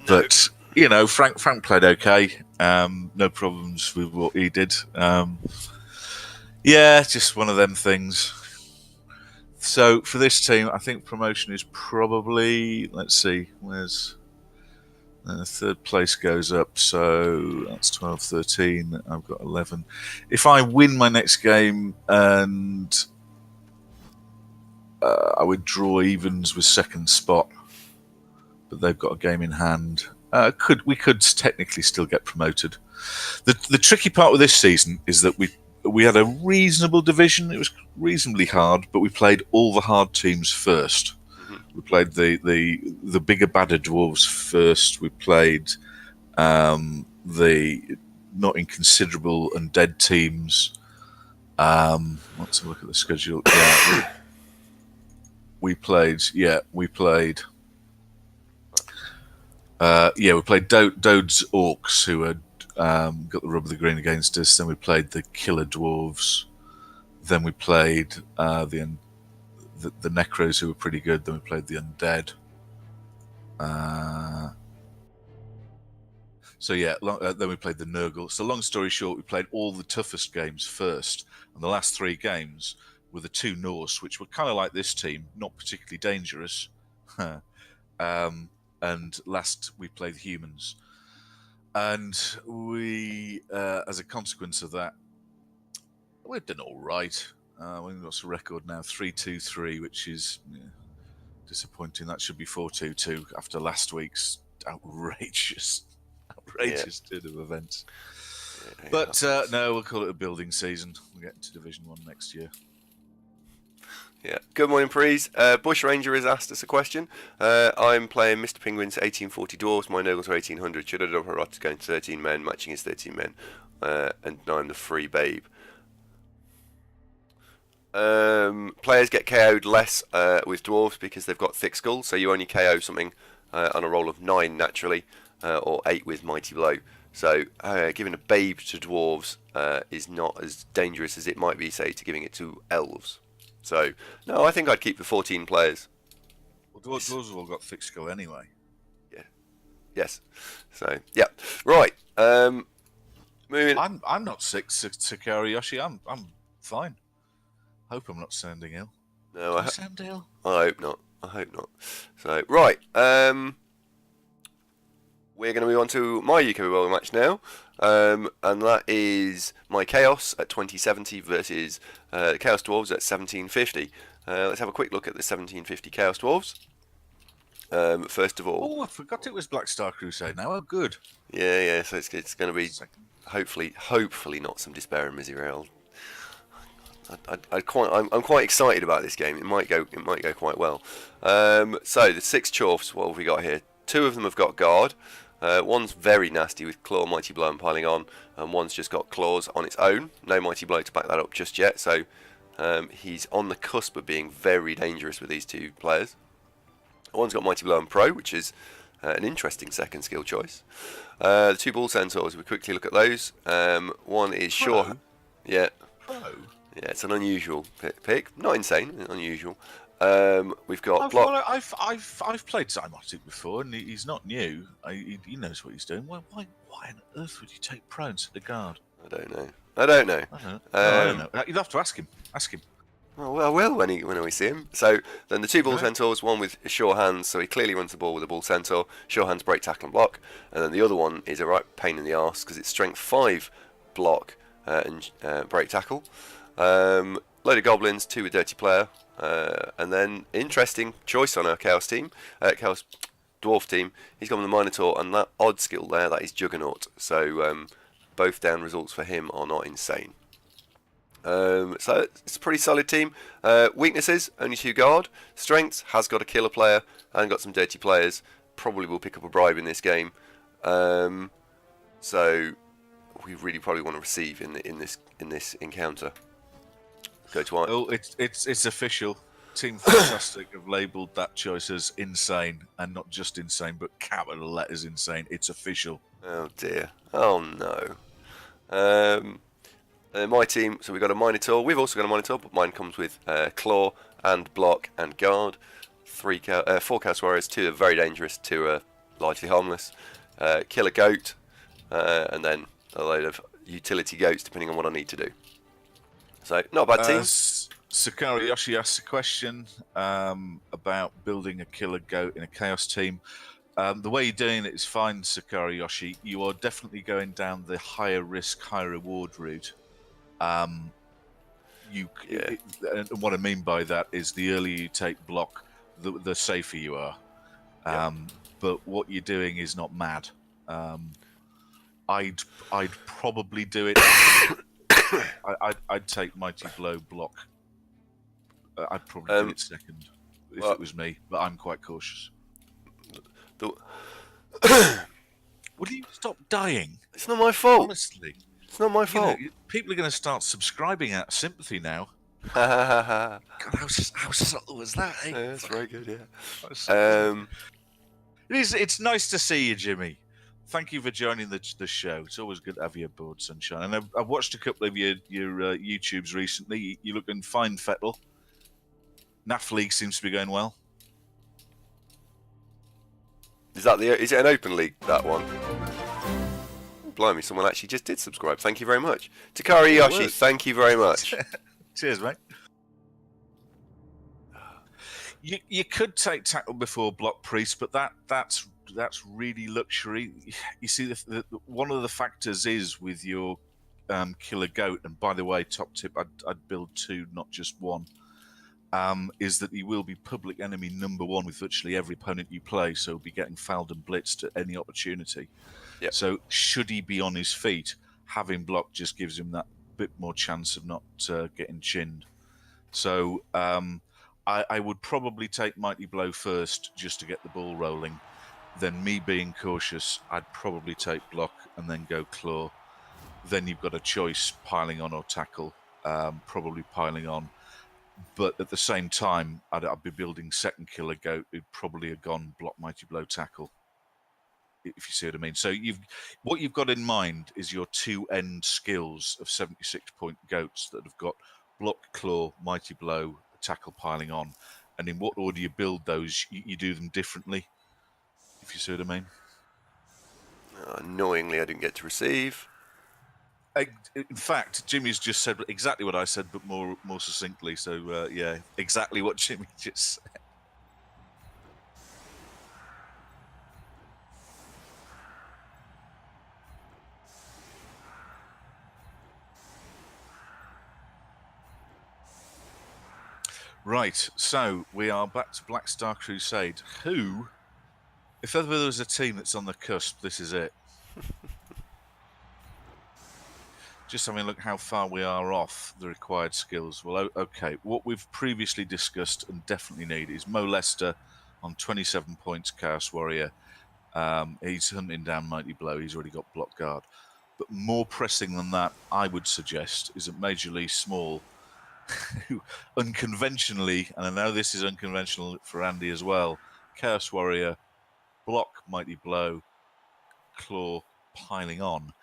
But you know, Frank played okay. No problems with what he did. Yeah, just one of them things. So for this team, I think promotion is probably, let's see, where's third place goes up, so that's 12, 13. I've got 11. If I win my next game and I would draw evens with second spot, but they've got a game in hand, we could technically still get promoted. The tricky part with this season is that we had a reasonable division. It was reasonably hard, but we played all the hard teams first. We played the bigger, badder dwarves first. We played the not inconsiderable undead teams. Let's have a look at the schedule. Yeah, we played Dode's Orcs, who had got the rub of the green against us. Then we played the killer dwarves. Then we played the necros, who were pretty good. Then we played the undead. Then we played the Nurgle. So long story short, we played all the toughest games first, and the last three games were the two Norse, which were kind of like this team, not particularly dangerous. And last we played the humans. And we, as a consequence of that, we've done all right. We've got a record now, 3-2-3, which is disappointing. That should be 4-2-2 after last week's outrageous turn of events. Yeah, but no, we'll call it a building season. We'll get into Division 1 next year. Yeah. Good morning, Prees. Bush Ranger has asked us a question. I'm playing Mr. Penguin's 1840 Dwarves. My Nurgles are 1800. Should I double her to going 13 men, matching his 13 men? And now I'm the free babe. Players get KO'd less with Dwarves because they've got thick skulls, so you only KO something on a roll of 9 naturally, or 8 with Mighty Blow. So giving a babe to Dwarves is not as dangerous as it might be, say, to giving it to Elves. So, no, I think I'd keep the 14 players. Well, Dwarves have all got thick skull anyway. Yeah. Yes. So, yeah. Right. Moving. I'm not sick, Sakari Yoshi. I'm fine. Hope I'm not sounding ill. No, Do I sound ill? I hope not. So, right. We're going to move on to my UKBBL match now. And that is my Chaos at 2070 versus the Chaos Dwarves at 1750. Let's have a quick look at the 1750 Chaos Dwarves. First of all... Oh, I forgot it was Blackstar Crusade now. Oh, good. Yeah, so it's going to be hopefully not some despair and misery. I'm quite excited about this game. It might go quite well. So the 6 Chorfs, what have we got here? 2 of them have got Guard. One's very nasty with Claw, Mighty Blow and Piling On, and one's just got Claws on its own. No Mighty Blow to back that up just yet, so he's on the cusp of being very dangerous with these 2 players. One's got Mighty Blow and Pro, which is an interesting second skill choice. The 2 Bull Centaurs, we quickly look at those. One is Sure. Yeah. Pro? Yeah, it's an unusual pick. Not insane, unusual. We've got Block. I've played Zymotic before, and he's not new. He knows what he's doing. Why on earth would you take Pro instead of Guard? I don't know. I don't know. You'd have to ask him. Well, I will when we see him. So then the 2 Bull Centaurs, one with Sure Hands, so he clearly runs the ball with a Bull Centaur. Sure Hands, Break, Tackle and Block. And then the other one is a right pain in the arse because it's Strength 5 Block and Break, Tackle. Load of Goblins, 2 with Dirty Player. And then, interesting choice on our Chaos team, Chaos Dwarf team. He's gone with the Minotaur, and that odd skill there, that is Juggernaut. So both down results for him are not insane. So it's a pretty solid team. Weaknesses, only 2 Guard. Strengths, has got a killer player and got some dirty players. Probably will pick up a bribe in this game. So we really probably want to receive in this encounter. Go to Oh, it's official. Team Fantastic have labelled that choice as insane, and not just insane, but capital letters insane. It's official. Oh dear. Oh no. My team. So we've got a Minotaur. We've also got a Minotaur, but mine comes with Claw and Block and Guard. 4 Chaos Warriors. 2 are very dangerous. 2 are largely harmless. Kill a goat, and then a load of utility goats, depending on what I need to do. So, not a bad team. Sakari Yoshi asked a question about building a killer goat in a chaos team. The way you're doing it is fine, Sakari Yoshi. You are definitely going down the higher risk, higher reward route. And what I mean by that is the earlier you take block, the safer you are. But what you're doing is not mad. I'd probably do it. I'd take Mighty Blow block. I'd probably do it second if it was me, but I'm quite cautious. Will you stop dying? It's not my fault. Honestly. It's not my fault. People are going to start subscribing out of sympathy now. God, how subtle was that, eh? Yeah, that's very good, yeah. It's nice to see you, Jimmy. Thank you for joining the show. It's always good to have you aboard, Sunshine. And I've watched a couple of your YouTubes recently. You're looking fine, Fettel. NAF League seems to be going well. Is it an open league, that one? Blimey, someone actually just did subscribe. Thank you very much. Takari Yoshi, thank you very much. Cheers, mate. You could take tackle before block priest, but that's really luxury. You see, one of the factors is with your killer goat, and by the way, top tip, I'd build 2, not just 1, is that he will be public enemy number 1 with virtually every opponent you play, so he'll be getting fouled and blitzed at any opportunity. Yep. So should he be on his feet, having block just gives him that bit more chance of not getting chinned. So I would probably take Mighty Blow first just to get the ball rolling. Then me being cautious, I'd probably take block and then go claw. Then you've got a choice, piling on or tackle, probably piling on. But at the same time, I'd be building second killer goat who'd probably have gone block, Mighty Blow, tackle, if you see what I mean. So what you've got in mind is your 2 end skills of 76-point goats that have got block, claw, Mighty Blow, tackle, piling on. And in what order you build those, you do them differently, if you see what I mean. Annoyingly, I didn't get to receive. In fact, Jimmy's just said exactly what I said, but more succinctly. So, yeah, exactly what Jimmy just said. Right, so we are back to Blackstar Crusade, who, if ever there was a team that's on the cusp, this is it. Just having a look how far we are off the required skills. Well, okay, what we've previously discussed and definitely need is Mo Lester on 27 points, Chaos Warrior. He's hunting down Mighty Blow. He's already got block guard. But more pressing than that, I would suggest, is at Major League Small, who unconventionally, and I know this is unconventional for Andy as well, Chaos Warrior, block, Mighty Blow, claw, piling on.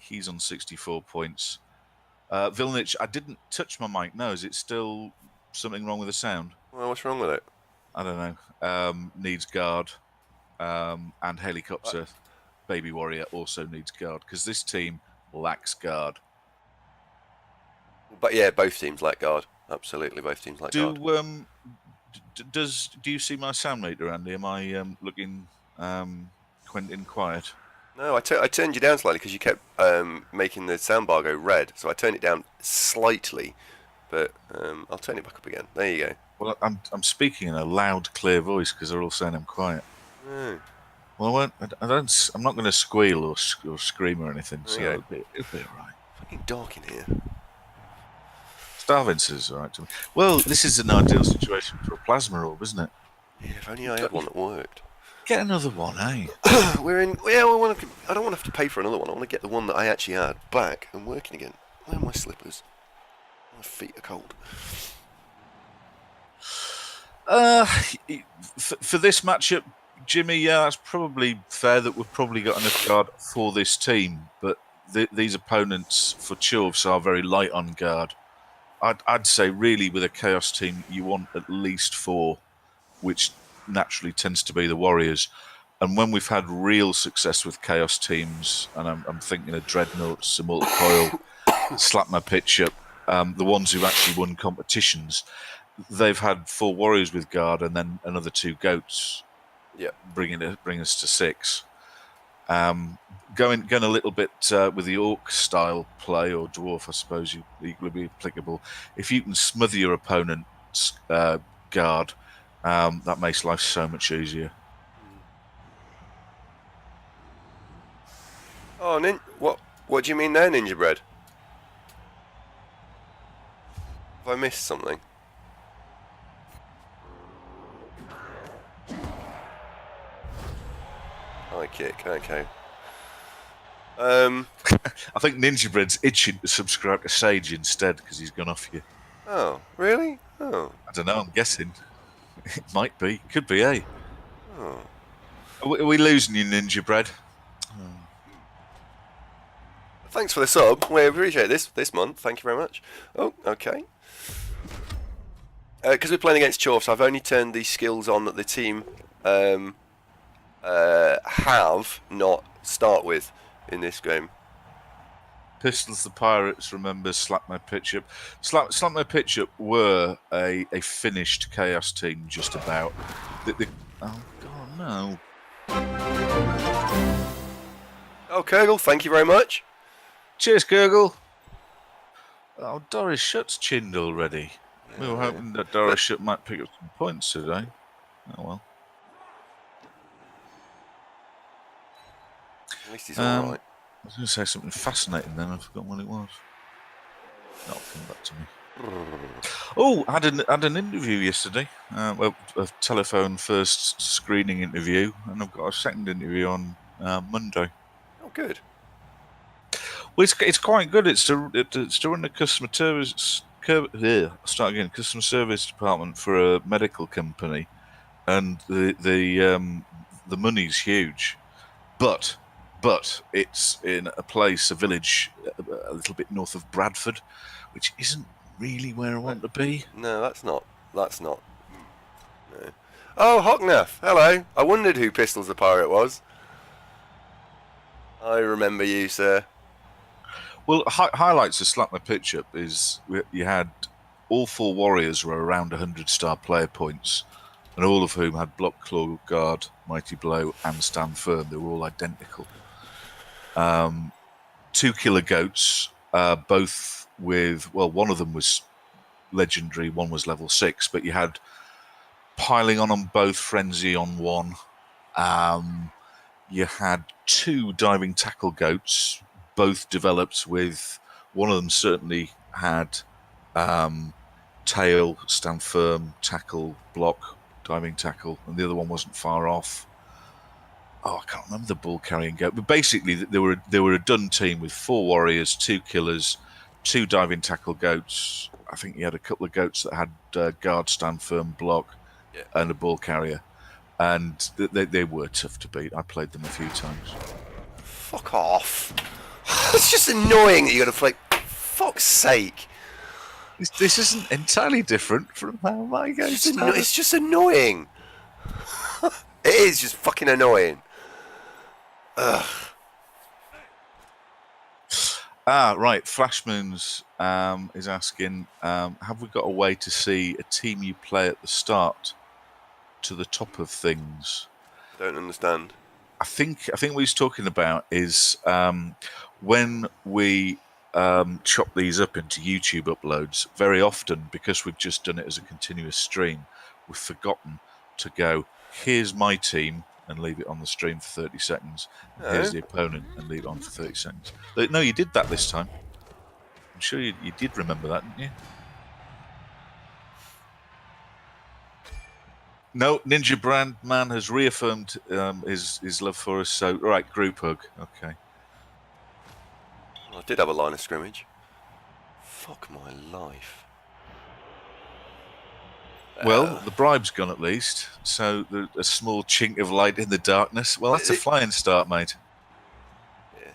He's on 64 points. Vilnich, I didn't touch my mic. No, is it still something wrong with the sound? Well, what's wrong with it? I don't know. Needs guard. And Helicopter, Baby Warrior, also needs guard, because this team lacks guard. But yeah, both teams lack guard. Absolutely, both teams lack guard. Do you see my sound meter, Andy? Am I looking Quentin quiet? No, I turned you down slightly because you kept making the soundbar go red. So I turned it down slightly, but I'll turn it back up again. There you go. Well, I'm speaking in a loud, clear voice because they're all saying I'm quiet. Oh. Well, I'm not going to squeal or scream or anything. So it'll be all right. Fucking dark in here. Starvin says all right to me. Well, this is an ideal situation for a plasma orb, isn't it? Yeah, if only I had one that worked. Get another one, eh? We're in. Yeah, I don't want to have to pay for another one. I want to get the one that I actually had back and working again. Where are my slippers? My feet are cold. For this matchup, Jimmy, yeah, that's probably fair that we've probably got enough guard for this team. But these opponents for Chorfs are very light on guard. I'd say really with a Chaos team, you want at least 4, which naturally tends to be the Warriors. And when we've had real success with Chaos teams, and I'm thinking of Dreadnoughts, Immortal Coil, Slap My Pitch Up, the ones who've actually won competitions, they've had 4 warriors with guard and then another 2 goats, bring us to 6. Going a little bit with the orc style play, or dwarf, I suppose, equally be applicable. If you can smother your opponent's guard, that makes life so much easier. Oh, what do you mean there, Ninja Bread? Have I missed something? High kick, okay. I think Ninja Bread's itching to subscribe to Sage instead because he's gone off you. Oh, really? Oh. I don't know, I'm guessing. It might be. Could be, eh? Oh. Are we losing you, Ninja Bread? Oh. Thanks for the sub. We appreciate this month. Thank you very much. Oh, okay. Because we're playing against Chorfs, I've only turned the skills on that the team have not start with in this game. Pistols the Pirates, remember Slap My Pitch Up. Slap My Pitch Up were a finished Chaos team, just about. Oh, God, no. Oh, Kurgle, thank you very much. Cheers, Kurgle. Oh, Doris Shutt's chinned already. We were hoping that Doris Shutt might pick up some points today. Oh, well. At least he's alright. I was going to say something fascinating then, I've forgotten what it was. That'll come back to me. Oh, I had an interview yesterday. A telephone first screening interview, and I've got a second interview on Monday. Oh, good. Well, it's quite good. It's to run the customer service. Customer service department for a medical company, and the money's huge, but it's in a village a little bit north of Bradford, which isn't really where I want to be. No, that's not. No. Oh, Hocknath, hello. I wondered who Pistols the Pirate was. I remember you, sir. Well, highlights of Slap My Pitch Up is you had all 4 warriors were around 100-star player points, and all of whom had Block, Claw, Guard, Mighty Blow, and Stand Firm. They were all identical. 2 killer goats, both with, well, one of them was legendary, one was level 6, but you had piling on both, frenzy on one. You had 2 diving tackle goats, both developed with, one of them certainly had tail, stand firm, tackle, block, diving tackle, and the other one wasn't far off. Oh, I can't remember the ball carrying goat, but basically they were a done team with 4 warriors, 2 killers, 2 diving tackle goats. I think you had a couple of goats that had guard, stand firm, block, and a ball carrier, and they were tough to beat. I played them a few times. Fuck off! It's just annoying that you got to play. Fuck's sake! This isn't entirely different from how my games. It's just annoying. It is just fucking annoying. Ugh. Right. Flashmoons is asking, have we got a way to see a team you play at the start to the top of things? Don't understand. I think what he's talking about is when we chop these up into YouTube uploads, very often, because we've just done it as a continuous stream, we've forgotten to go, here's my team, and leave it on the stream for 30 seconds. And here's the opponent, and leave it on for 30 seconds. No, you did that this time. I'm sure you did remember that, didn't you? No, Ninja Brand Man has reaffirmed his love for us. So, right, group hug. Okay. I did have a line of scrimmage. Fuck my life. Well, the bribe's gone at least, so there's a small chink of light in the darkness. Well, that's a flying start, mate. Yeah.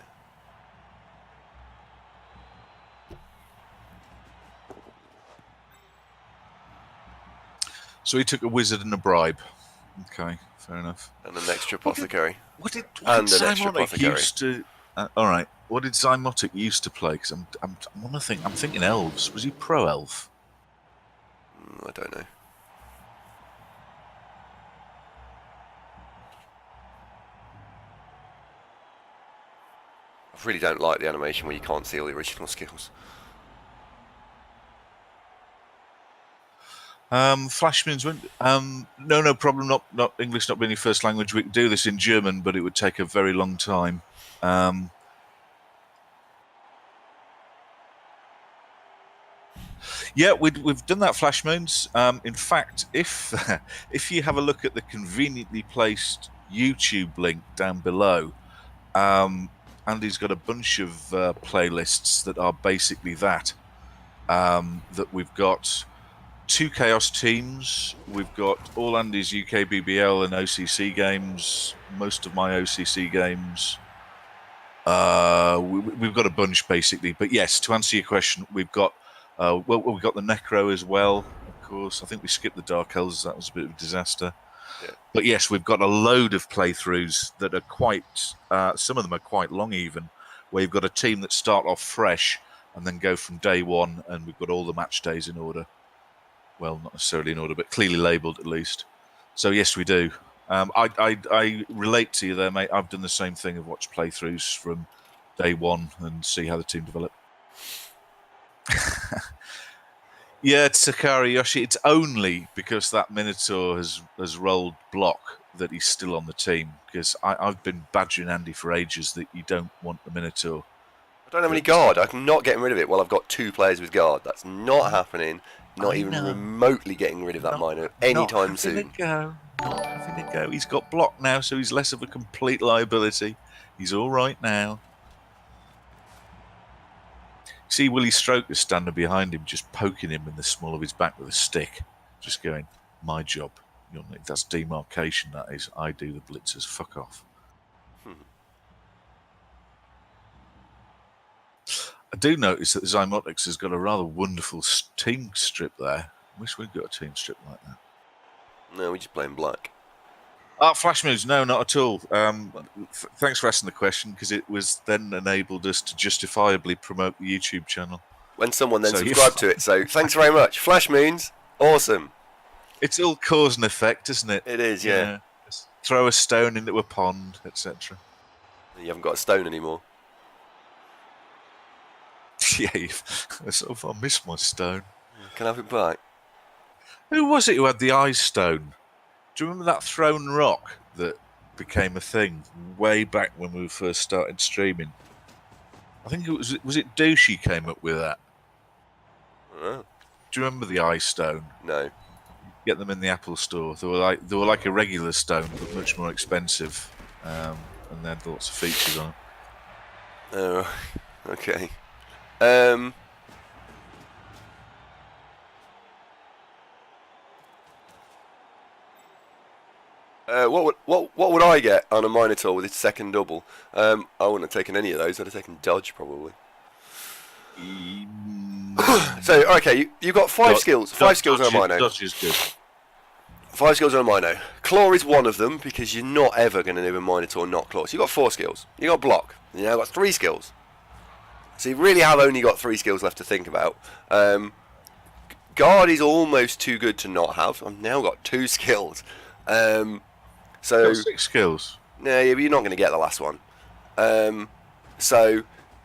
So he took a wizard and a bribe. Okay, Fair enough. And an extra apothecary. What did And an extra Zymotic apothecary. used to? All right. What did Zymotic used to play? Because I'm thinking elves. Was he pro elf? I don't know. I really don't like the animation where you can't see all the original skills. Flashman's no problem. Not English not being your first language. We could do this in German, but it would take a very long time. Yeah, we've done that Flash Moons. In fact, if you have a look at the conveniently placed YouTube link down below, Andy's got a bunch of playlists that are basically that. That we've got 2 Chaos teams. We've got all Andy's UKBBL and OCC games. Most of my OCC games. We've got a bunch basically. But yes, to answer your question, we've got we've got the Necro as well. Of course, I think we skipped the Dark Elves. That was a bit of a disaster. Yeah. But yes, we've got a load of playthroughs that are quite. Some of them are quite long, even. Where you've got a team that start off fresh and then go from day one, and we've got all the match days in order. Well, not necessarily in order, but clearly labelled at least. So yes, we do. I relate to you there, mate. I've done the same thing. I've watched playthroughs from day one and see how the team develop. Yeah, it's Sakari Yoshi. It's only because that Minotaur has rolled block that he's still on the team. Because I've been badgering Andy for ages that you don't want the Minotaur. I don't have any guard. I'm not getting rid of it while I've got 2 players with guard. That's not happening. Not even remotely getting rid of that minor anytime soon. Not having a go. He's got block now, so he's less of a complete liability. He's all right now. See Willie Stroke is standing behind him, just poking him in the small of his back with a stick. Just going, my job. That's demarcation, that is. I do the blitzers. Fuck off. I do notice that Zymotics has got a rather wonderful team strip there. I wish we'd got a team strip like that. No, we're just playing black. Flash moves, no, not at all. Thanks for asking the question, because it was then enabled us to justifiably promote the YouTube channel. When someone then subscribed to it, so thanks very much. Flash moons, awesome. It's all cause and effect, isn't it? It is, yeah. Throw a stone into a pond, etc. You haven't got a stone anymore. Yeah, so far missed my stone. Can I have it back? Who was it who had the ice stone? Do you remember that thrown rock that became a thing way back when we first started streaming? I think it was it Douchey came up with that? Oh. Do you remember the ice stone? No. Get them in the Apple store. They were like a regular stone, but much more expensive, and they had lots of features on them. Oh, okay. What would I get on a Minotaur with its second double? I wouldn't have taken any of those. I'd have taken Dodge probably. So okay, you've got 5 skills. 5 skills on a Mino. Dodge is good. 5 skills on a Mino. Claw is one of them because you're not ever going to do a Minotaur not Claw. So you've got 4 skills. You got block. You now got 3 skills. So you really have only got 3 skills left to think about. Guard is almost too good to not have. I've now got 2 skills. So 6 skills. Yeah, but you're not going to get the last one. So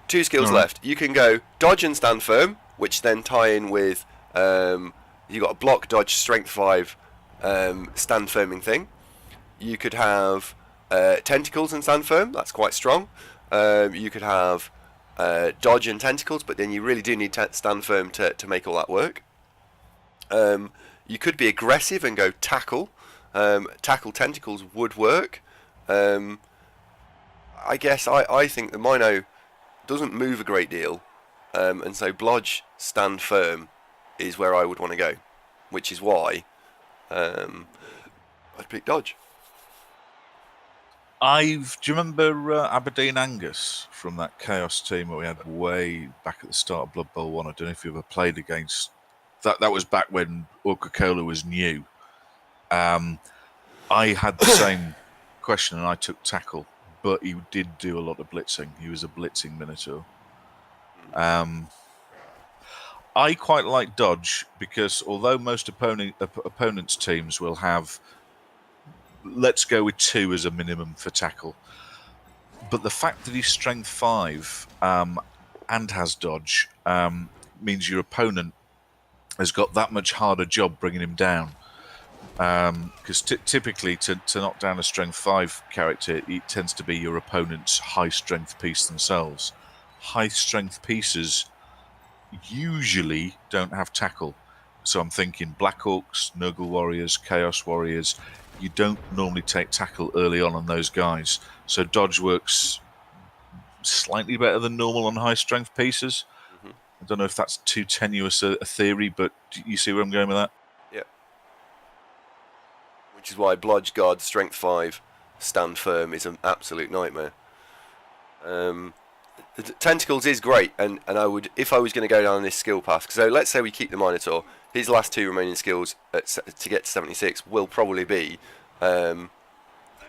2 skills left. You can go dodge and stand firm, which then tie in with you got a block, dodge, strength 5, stand firming thing. You could have tentacles and stand firm. That's quite strong. You could have dodge and tentacles, but then you really do need stand firm to make all that work. You could be aggressive and go tackle. Tackle tentacles would work. I guess I think the Mino doesn't move a great deal, and so blodge, stand firm is where I would want to go, which is why I'd pick dodge. Do you remember Aberdeen Angus from that Chaos team that we had way back at the start of Blood Bowl 1? I don't know if you ever played against that. That was back when Coca-Cola was new. I had the same question, and I took tackle, but he did do a lot of blitzing. He was a blitzing Minotaur. I quite like dodge because although most opponents' teams will have, let's go with 2 as a minimum for tackle, but the fact that he's strength 5 and has dodge means your opponent has got that much harder job bringing him down. Because typically to knock down a strength 5 character, it tends to be your opponent's high strength piece themselves. High strength pieces usually don't have tackle. So I'm thinking Black Orcs, Nurgle Warriors, Chaos Warriors, you don't normally take tackle early on those guys. So dodge works slightly better than normal on high strength pieces. I don't know if that's too tenuous a theory, but do you see where I'm going with that? Yeah. Which is why Blodge Guard Strength 5 Stand Firm is an absolute nightmare. The Tentacles is great, and I would, if I was going to go down this skill path, so let's say we keep the Minotaur, his last 2 remaining skills to get to 76 will probably be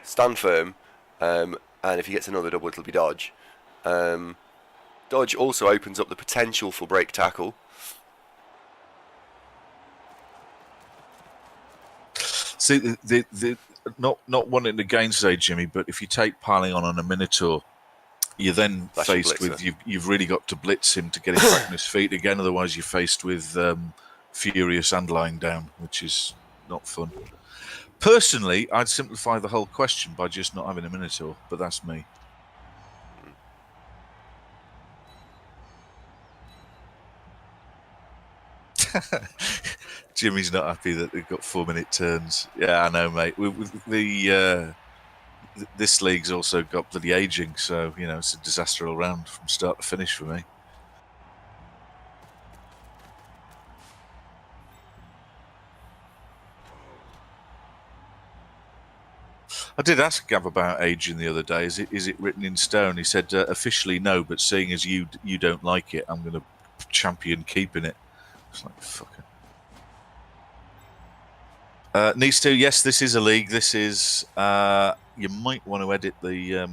Stand Firm, and if he gets another double it'll be Dodge. Dodge also opens up the potential for Break Tackle. See, the not wanting to gainsay Jimmy, but if you take piling on a Minotaur, you're then faced with you've really got to blitz him to get him back on his feet again. Otherwise, you're faced with furious and lying down, which is not fun. Personally, I'd simplify the whole question by just not having a Minotaur, but that's me. Jimmy's not happy that they've got 4-minute turns. Yeah, I know, mate. This league's also got bloody aging, so it's a disaster all round from start to finish for me. I did ask Gav about aging the other day. Is it written in stone? He said officially no, but seeing as you don't like it, I'm going to champion keeping it. It's like fucking. Needs to. Yes, this is a league. This is. You might want to edit the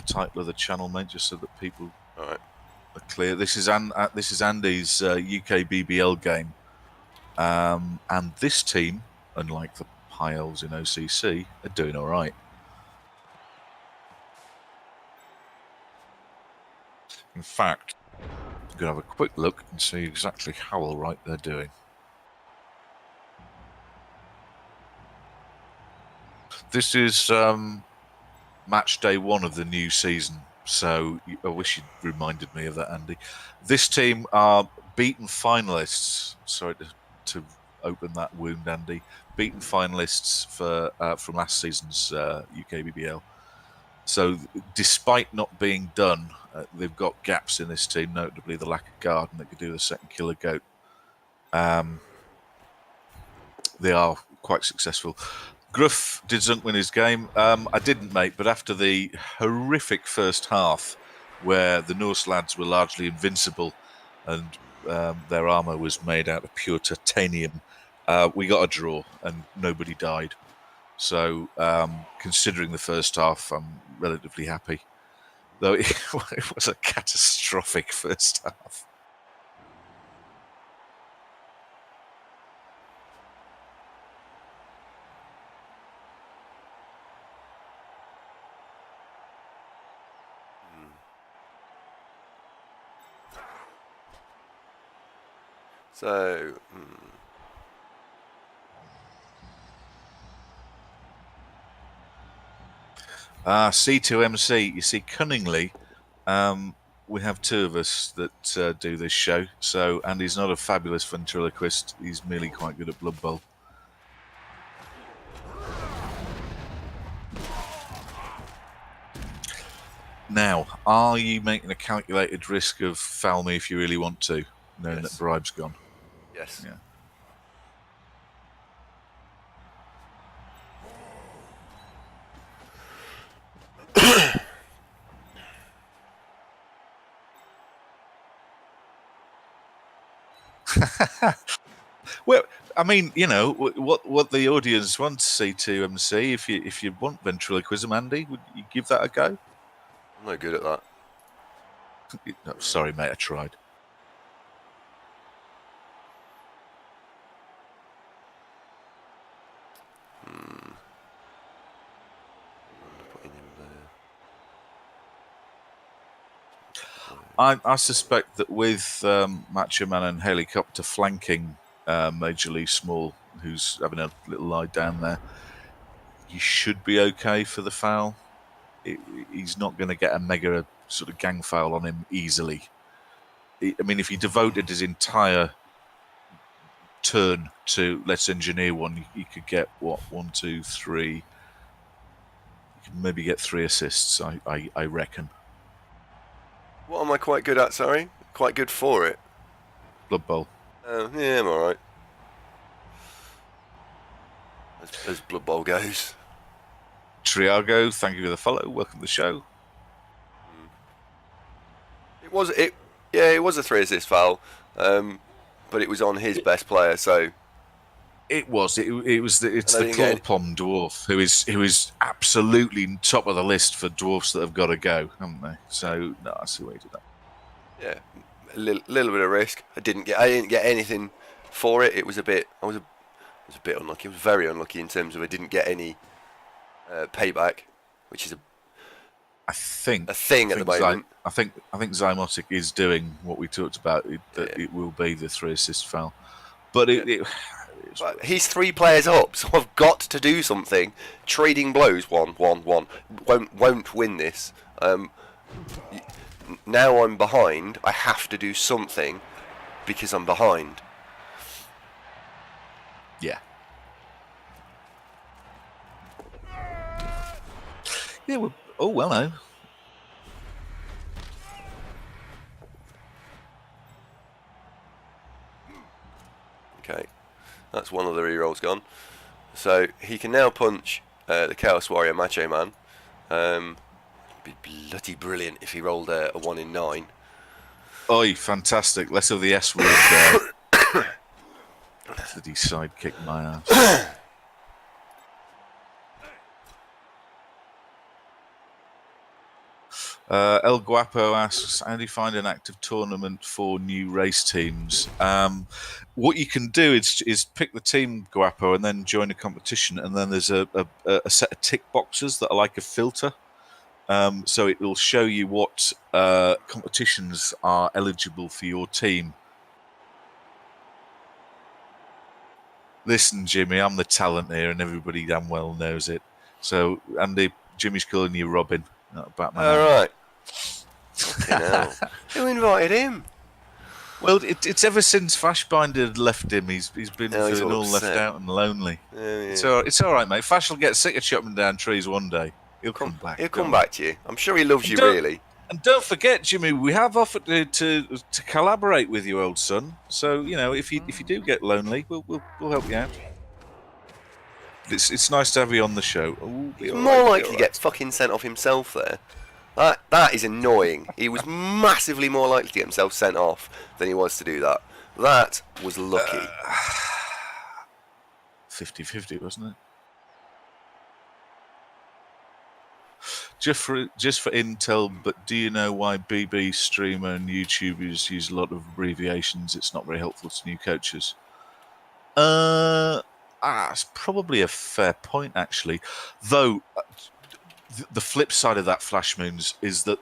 title of the channel, mate, just so that people are clear. This is Andy's UKBBL game, and this team, unlike the high elves in OCC, are doing all right. In fact, I'm going to have a quick look and see exactly how all right they're doing. This is match day 1 of the new season, so I wish you'd reminded me of that, Andy. This team are beaten finalists. Sorry to open that wound, Andy. Beaten finalists from last season's UKBBL. So despite not being done, they've got gaps in this team, notably the lack of guard, and they could do the second killer goat. They are quite successful. Gruff, did Zunk win his game? I didn't, mate, but after the horrific first half, where the Norse lads were largely invincible and their armour was made out of pure titanium, we got a draw and nobody died. So, considering the first half, I'm relatively happy. Though it was a catastrophic first half. So, C2MC, you see, cunningly, we have 2 of us that do this show. So Andy's not a fabulous ventriloquist. He's merely quite good at Blood Bowl. Now, are you making a calculated risk of foul me if you really want to, knowing that bribe's gone? Yes. Yeah. Well, I mean, you know, what the audience wants to see to MC. If you want ventriloquism, Andy, would you give that a go? I'm no good at that. No, sorry, mate, I tried. I suspect that with Macho Man and Helicopter flanking Major Lee Small, who's having a little lie down there, you should be okay for the foul. He's not going to get a mega sort of gang foul on him easily. I mean, if he devoted his entire turn to let's engineer one, you could get, what, 1, 2, 3... You could maybe get 3 assists, I reckon. What am I quite good at, sorry? Quite good for it. Blood Bowl. Yeah, I'm alright. As Blood Bowl goes. Triago, thank you for the follow. Welcome to the show. It was a 3 assist foul, but it was on his best player, so It was. It's the get Clawpom dwarf who is absolutely top of the list for dwarfs that have got to go, haven't they? So no, I see why you did that. Yeah, a little bit of risk. I didn't get anything for it. It was a bit. I was a bit unlucky. I was very unlucky in terms of I didn't get any payback, which is a thing at the moment. I think Zymotic is doing what we talked about. It will be the 3 assist foul, but but he's 3 players up, so I've got to do something. Trading blows, 1-1-1 won't win this. Now I'm behind. I have to do something because I'm behind. Yeah. Yeah. Well, no. Okay, that's one of the rerolls gone. So he can now punch the Chaos Warrior Macho Man. It'd be bloody brilliant if he rolled a 1 in 9. Oi, fantastic. Less of the S word there. Bloody sidekick my ass. El Guapo asks, how do you find an active tournament for new race teams? What you can do is pick the team, Guapo, and then join a competition, and then there's a set of tick boxes that are like a filter. So it will show you what competitions are eligible for your team. Listen, Jimmy, I'm the talent here, and everybody damn well knows it. So, Andy, Jimmy's calling you Robin, not Batman. All right. Fucking hell. Who invited him? Well, it's ever since Fashbinder left him. He's been feeling all left out and lonely. Yeah. It's all right, mate. Fash will get sick of chopping down trees one day. He'll come back. He'll come back to you. I'm sure he loves you, really. And don't forget, Jimmy, we have offered to collaborate with you, old son. So you know, if you do get lonely, we'll help you out. It's nice to have you on the show. He's more likely to get fucking sent off himself there. That is annoying. He was massively more likely to get himself sent off than he was to do that. That was lucky. 50-50, wasn't it? Just for intel, but do you know why BB streamer and YouTubers use a lot of abbreviations? It's not very helpful to new coaches. It's probably a fair point, actually. Though the flip side of that, Flash Moons, is that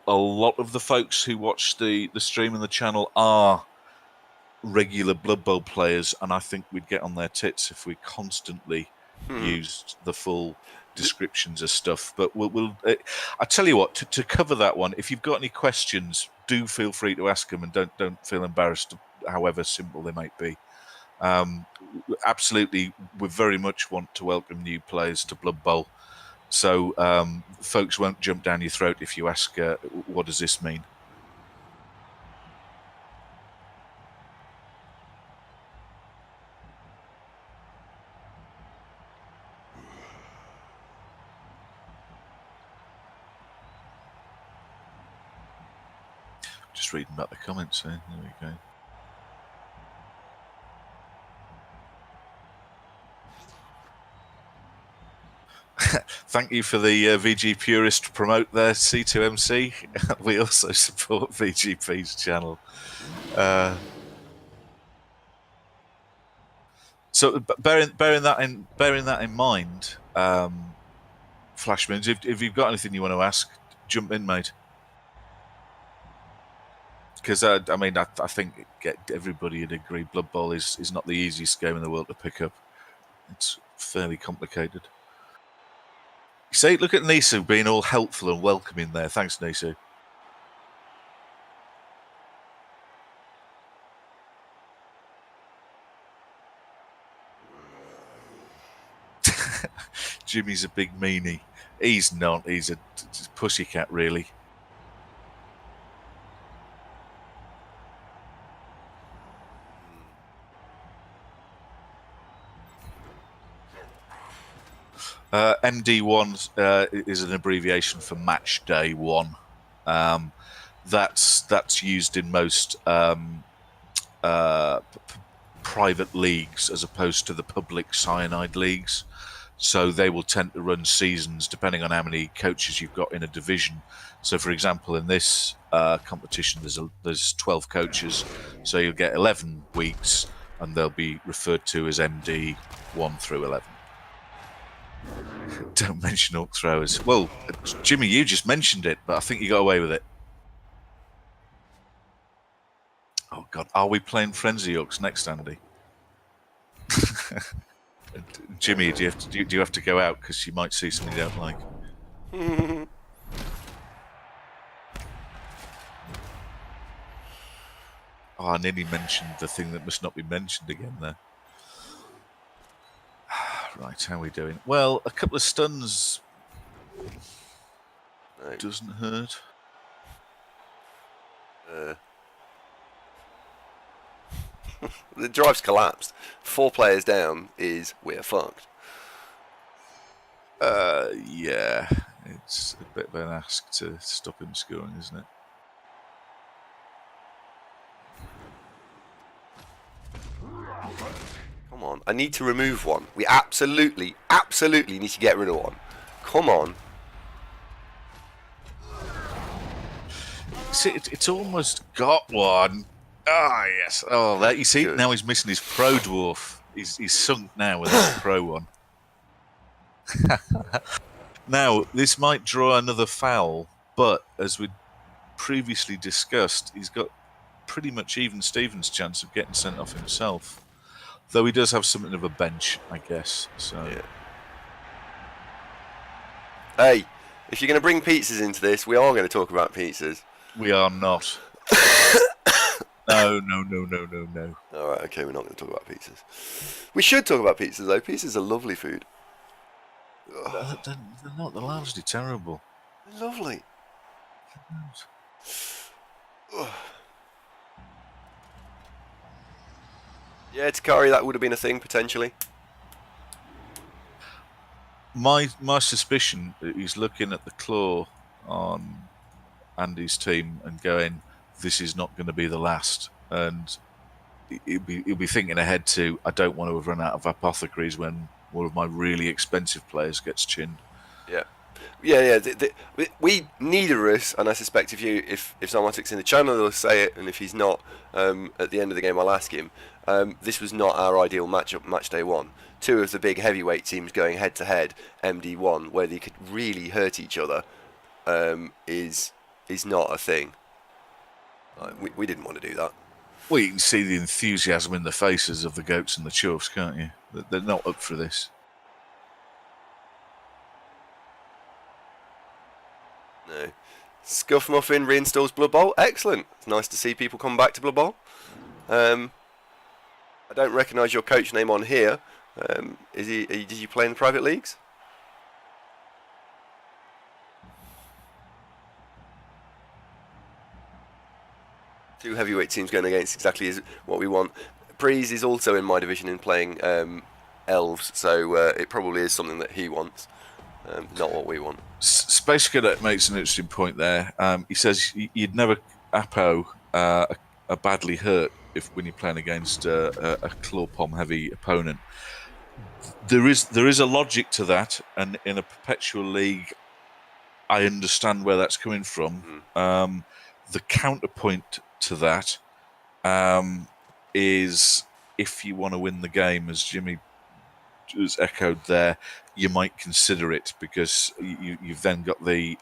a lot of the folks who watch the stream and the channel are regular Blood Bowl players, and I think we'd get on their tits if we constantly used the full descriptions of stuff. But we'll I tell you what, to cover that one, if you've got any questions, do feel free to ask them, and don't feel embarrassed, however simple they might be. Absolutely, we very much want to welcome new players to Blood Bowl, so folks won't jump down your throat if you ask, what does this mean? Just reading about the comments there. There we go. Thank you for the VG Purist promote there, C2MC. We also support VGP's channel. So bearing that in mind, Flashmoons, if you've got anything you want to ask, jump in, mate. Because I think everybody would agree Blood Bowl is not the easiest game in the world to pick up. It's fairly complicated. See, look at Nisu being all helpful and welcoming there. Thanks, Nisu. Jimmy's a big meanie. He's not. He's a pussycat, really. MD1 is an abbreviation for Match Day 1. That's used in most private leagues as opposed to the public cyanide leagues. So they will tend to run seasons depending on how many coaches you've got in a division. So, for example, in this competition, there's 12 coaches, so you'll get 11 weeks, and they'll be referred to as MD 1 through 11. Don't mention hook throwers. Well, Jimmy, you just mentioned it, but I think you got away with it. Oh God, are we playing frenzy hooks next, Andy? Jimmy, do you have to go out because you might see something you don't like? Oh, I nearly mentioned the thing that must not be mentioned again there. Right, how are we doing? Well, a couple of stuns doesn't hurt. The drive's collapsed. 4 players down is we're fucked. Yeah, it's a bit of an ask to stop him scoring, isn't it? Come on, I need to remove one. We absolutely need to get rid of one. Come on. See, it's almost got one. Ah, yes. Oh, that you see. Good. Now he's missing his pro dwarf. He's sunk now without a pro one. Now this might draw another foul, but as we previously discussed, he's got pretty much even Stevens' chance of getting sent off himself. Though he does have something of a bench, I guess. So. Yeah. Hey, if you're going to bring pizzas into this, we are going to talk about pizzas. We are not. No. Alright, okay, we're not going to talk about pizzas. We should talk about pizzas, though. Pizzas are lovely food. They're not. They're largely terrible. They're lovely. Yeah, Takari, that would have been a thing, potentially. My suspicion is he's looking at the claw on Andy's team and going, this is not going to be the last. And he'll be thinking ahead to, I don't want to have run out of apothecaries when one of my really expensive players gets chinned. Yeah. We neither of us, and I suspect if Zomatic's in the channel, they'll say it, and if he's not, at the end of the game, I'll ask him. This was not our ideal matchup, match day 1. 2 of the big heavyweight teams going head to head, MD1, where they could really hurt each other, is not a thing. We didn't want to do that. Well, you can see the enthusiasm in the faces of the goats and the chorfs, can't you? They're not up for this. No. Scuffmuffin reinstalls Blood Bowl. Excellent. It's nice to see people come back to Blood Bowl. I don't recognise your coach name on here. Did you play in the private leagues? Two heavyweight teams going against exactly is what we want. Breeze is also in my division in playing elves, so it probably is something that he wants, not what we want. Space Cadet makes an interesting point there. He says you'd never apo a badly hurt when you're playing against a claw palm heavy opponent. there is a logic to that, and in a perpetual league, I understand where that's coming from. The counterpoint to that is if you want to win the game, as Jimmy has echoed there, you might consider it, because you've then got the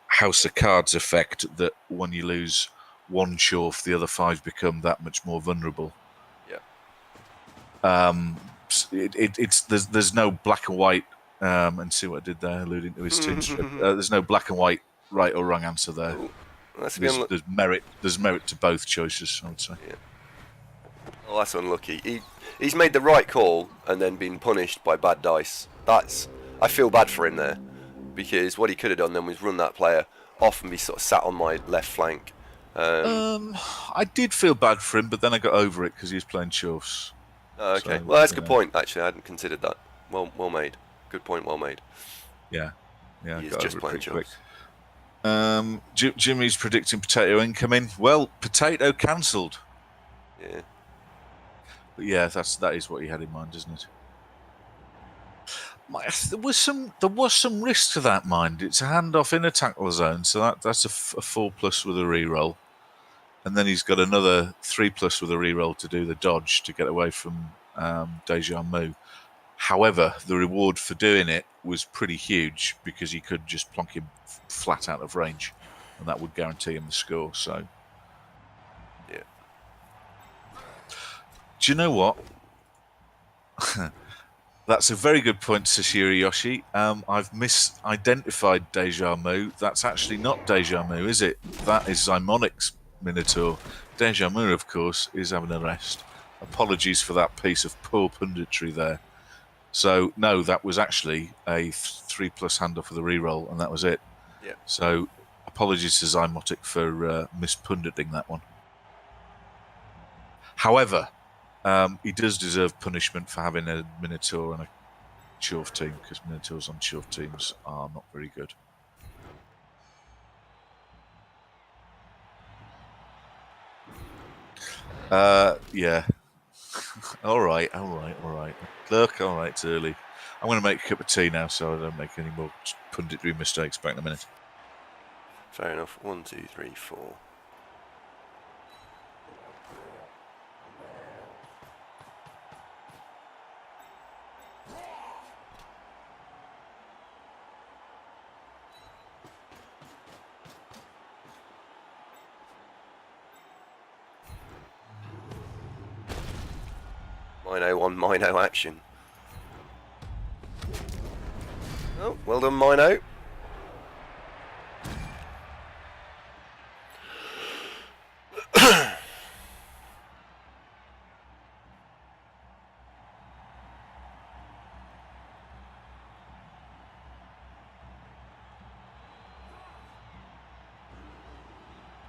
House of Cards effect that when you lose one Chorf, the other 5 become that much more vulnerable. Yeah. It's there's no black and white, and see what I did there, alluding to his tin strip. There's no black and white, right or wrong answer there. Ooh, There's merit to both choices, I would say. Yeah. Oh, that's unlucky. He's made the right call and then been punished by bad dice. I feel bad for him there, because what he could have done then was run that player off and be sort of sat on my left flank. I did feel bad for him, but then I got over it because he was playing Chorfs. Oh, okay. So, well, that's a good point. Actually, I hadn't considered that. Well made. Good point. Well made. Yeah. He is just playing Chorfs. Jimmy's predicting potato incoming. Well, potato cancelled. Yeah. But yeah, that is what he had in mind, isn't it? There was some risk to that, mind. It's a handoff in a tackle zone, so that's a 4+ with a reroll, and then he's got another 3+ with a reroll to do the dodge to get away from Deja Mu. However, the reward for doing it was pretty huge, because he could just plonk him flat out of range, and that would guarantee him the score. So, yeah. Do you know what? That's a very good point, Sashiri Yoshi. I've misidentified Deja Mu. That's actually not Deja Mu, is it? That is Zymonic's Minotaur. Deja Mu, of course, is having a rest. Apologies for that piece of poor punditry there. So, no, that was actually a 3+ handoff with a reroll, and that was it. Yeah. So, apologies to Zymotic for mispunditing that one. However, he does deserve punishment for having a Minotaur and a Chorf team, because Minotaurs on Chorf teams are not very good. Yeah. all right. Look, all right, it's early. I'm going to make a cup of tea now, so I don't make any more punditry mistakes. Back in a minute. Fair enough. 1, 2, 3, 4. Mino on Mino action. Oh, well done, Mino.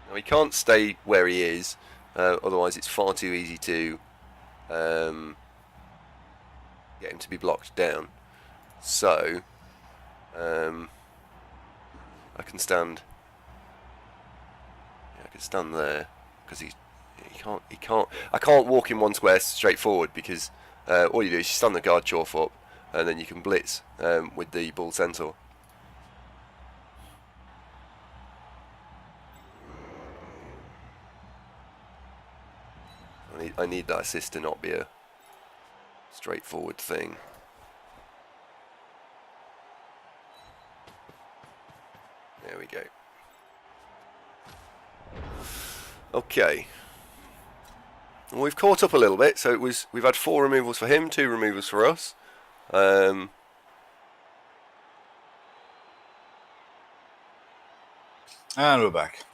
Now, he can't stay where he is, otherwise it's far too easy to get him to be blocked down. So, I can stand. Yeah, I can stand there, because he can't. I can't walk in one square straight forward, because all you do is you stand the guard Chorf up, and then you can blitz with the bull centaur. I need that assist to not be a straightforward thing. There we go. Okay. Well, we've caught up a little bit, so we've had 4 removals for him, 2 removals for us. And we're back.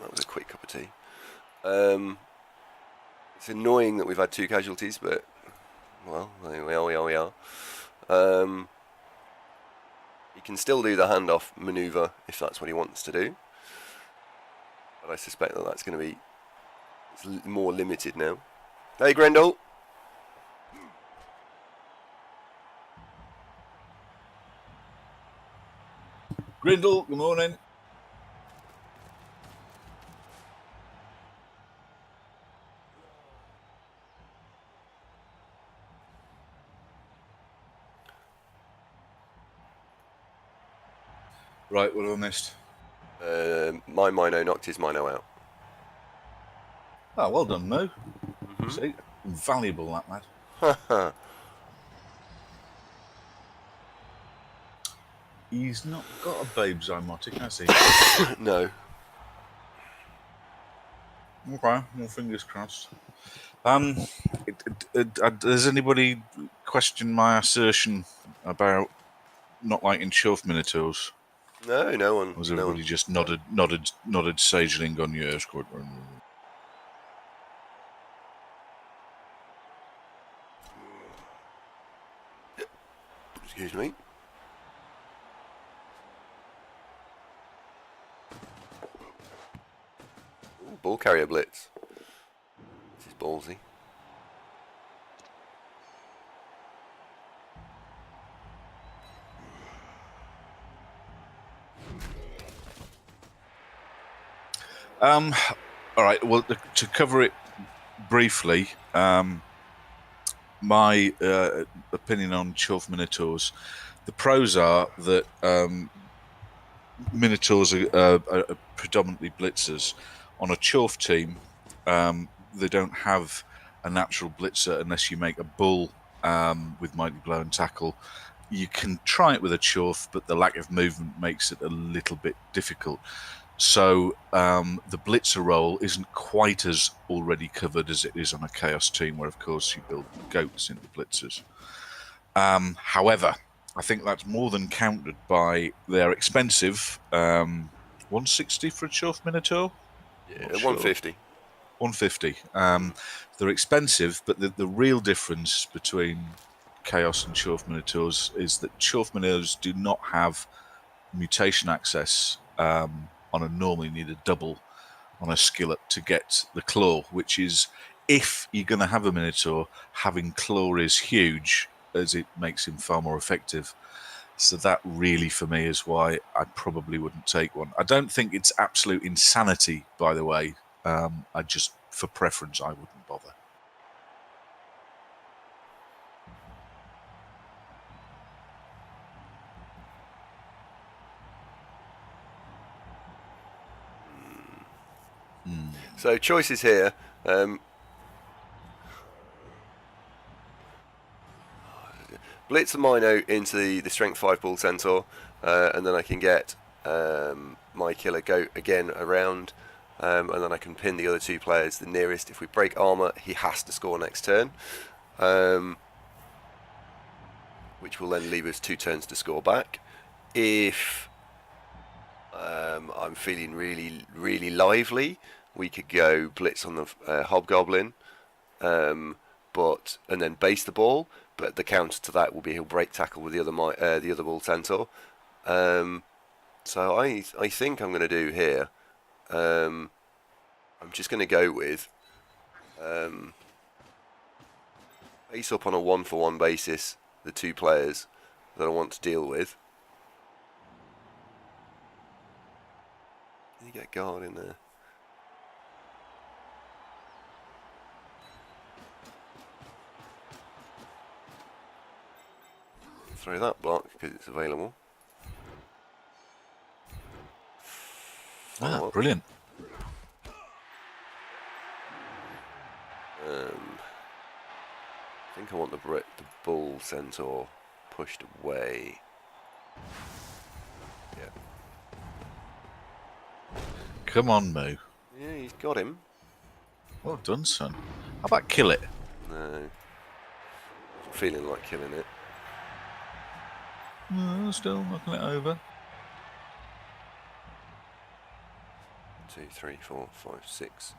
That was a quick cup of tea. It's annoying that we've had 2 casualties, but well, we are. He can still do the handoff manoeuvre if that's what he wants to do, but I suspect that that's going to be more limited now. Hey, Grendel. Grindle, good morning. Right, what have I missed? My Mino knocked his Mino out. Oh, well done, Mo. Mm-hmm. See, invaluable, that lad. He's not got a babe zymotic, has he? No. Okay, well, fingers crossed. Does anybody question my assertion about not liking Chorf Minotaurs? No, no one. Or was No everybody one. just nodded sagely and gone, yes, good. Excuse me. Ooh, ball carrier blitz. This is ballsy. All right. Well, to cover it briefly, my opinion on Chorf Minotaurs, the pros are that Minotaurs are predominantly blitzers. On a Chorf team, they don't have a natural blitzer unless you make a bull with Mighty Blow and Tackle. You can try it with a Chorf, but the lack of movement makes it a little bit difficult. So the blitzer role isn't quite as already covered as it is on a Chaos team, where of course you build goats into blitzers. However, I think that's more than countered by they're expensive. 160 for a Chorf Minotaur? Yeah, Not 150. Sure. 150. They're expensive, but the real difference between Chaos and Chorf Minotaurs is that Chorf Minotaurs do not have mutation access on a normally need a double on a skillet to get the claw, which is, if you're going to have a Minotaur, having claw is huge, as it makes him far more effective. So that really, for me, is why I probably wouldn't take one. I don't think it's absolute insanity, by the way. I just, for preference, I wouldn't bother. So choices here. Blitz a Mino into the Strength 5 Bull Centaur, and then I can get my killer goat again around, and then I can pin the other two players the nearest. If we break armor, he has to score next turn, which will then leave us 2 turns to score back. If I'm feeling really, really lively, we could go Blitz on the Hobgoblin, and then base the ball. But the counter to that will be he'll break tackle with the other Bull Centaur. So I think I'm going to do here. I'm just going to go with face up on a 1-for-1 basis the 2 players that I want to deal with. Can you get guard in there? Throw that block because it's available. Brilliant. I think I want the Bull Centaur pushed away. Yeah. Come on, Moo. Yeah, he's got him. Well done, son. How about kill it? No. Feeling like killing it. No, still knocking it over. 2, 3, 4, 5, 6.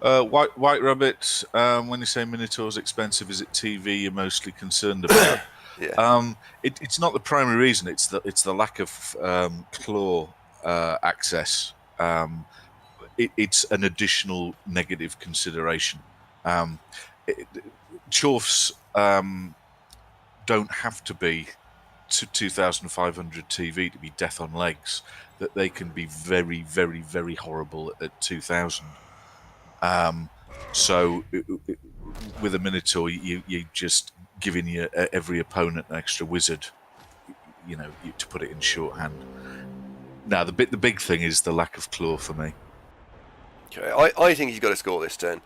White Rabbit, when you say Minotaur's expensive, is it TV you're mostly concerned about? Yeah. It's not the primary reason. It's the lack of claw access. It's an additional negative consideration. Chorfs don't have to be to 2,500 TV to be death on legs. That they can be very, very, very horrible at 2,000. So with a Minotaur, you're just giving every opponent an extra wizard. to put it in shorthand. Now the big thing is the lack of claw for me. Okay, I think he's got to score this turn.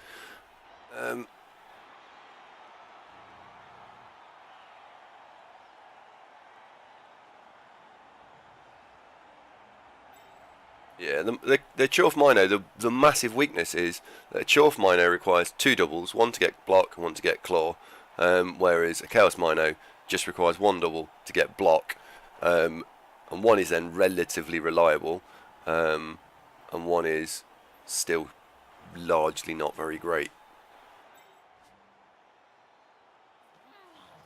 Yeah, the Chorf Mino, the massive weakness is that a Chorf Mino requires 2 doubles, 1 to get block and 1 to get claw, whereas a Chaos Mino just requires 1 double to get block, and 1 is then relatively reliable, and 1 is still largely not very great.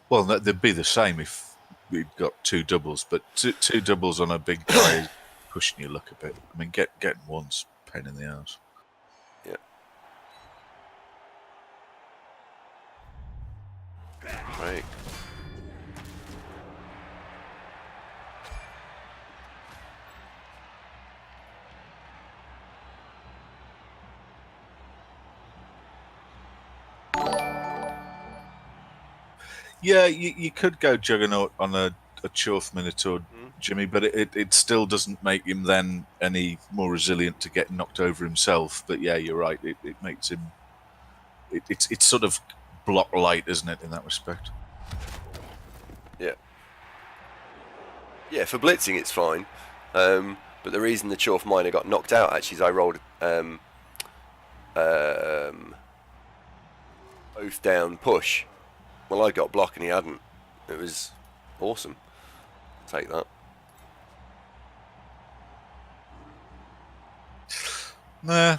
Well, they'd be the same if we'd got 2 doubles, but two doubles on a big guy is pushing your luck a bit. I mean, getting one's pain in the ass. Yeah. Right. Yeah, you could go Juggernaut on a Chorf Minotaur, Jimmy, but it still doesn't make him then any more resilient to get knocked over himself. But yeah, you're right. It makes him. It's sort of block light, isn't it, in that respect? Yeah. Yeah, for blitzing it's fine. But the reason the Chorf Miner got knocked out actually is I rolled both down push. Well, I got block and he hadn't. It was awesome. Take that. Nah,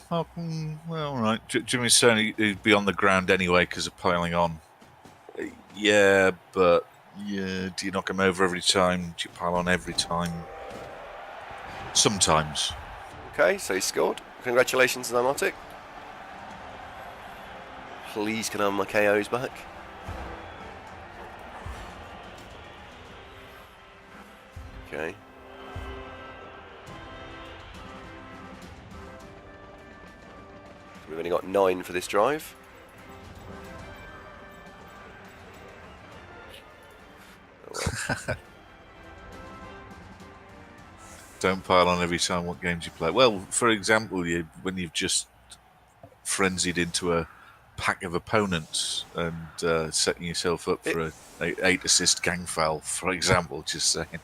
well, all right. Jimmy's saying he'd be on the ground anyway because of piling on. Yeah, but do you knock him over every time? Do you pile on every time? Sometimes. Okay, so he scored. Congratulations, Zymotic. Please can I have my KOs back? Okay. We've only got 9 for this drive. Oh, well. Don't pile on every time. What games you play? Well, for example, when you've just frenzied into a pack of opponents and setting yourself up for a 8 assist gang foul, for example. Just saying.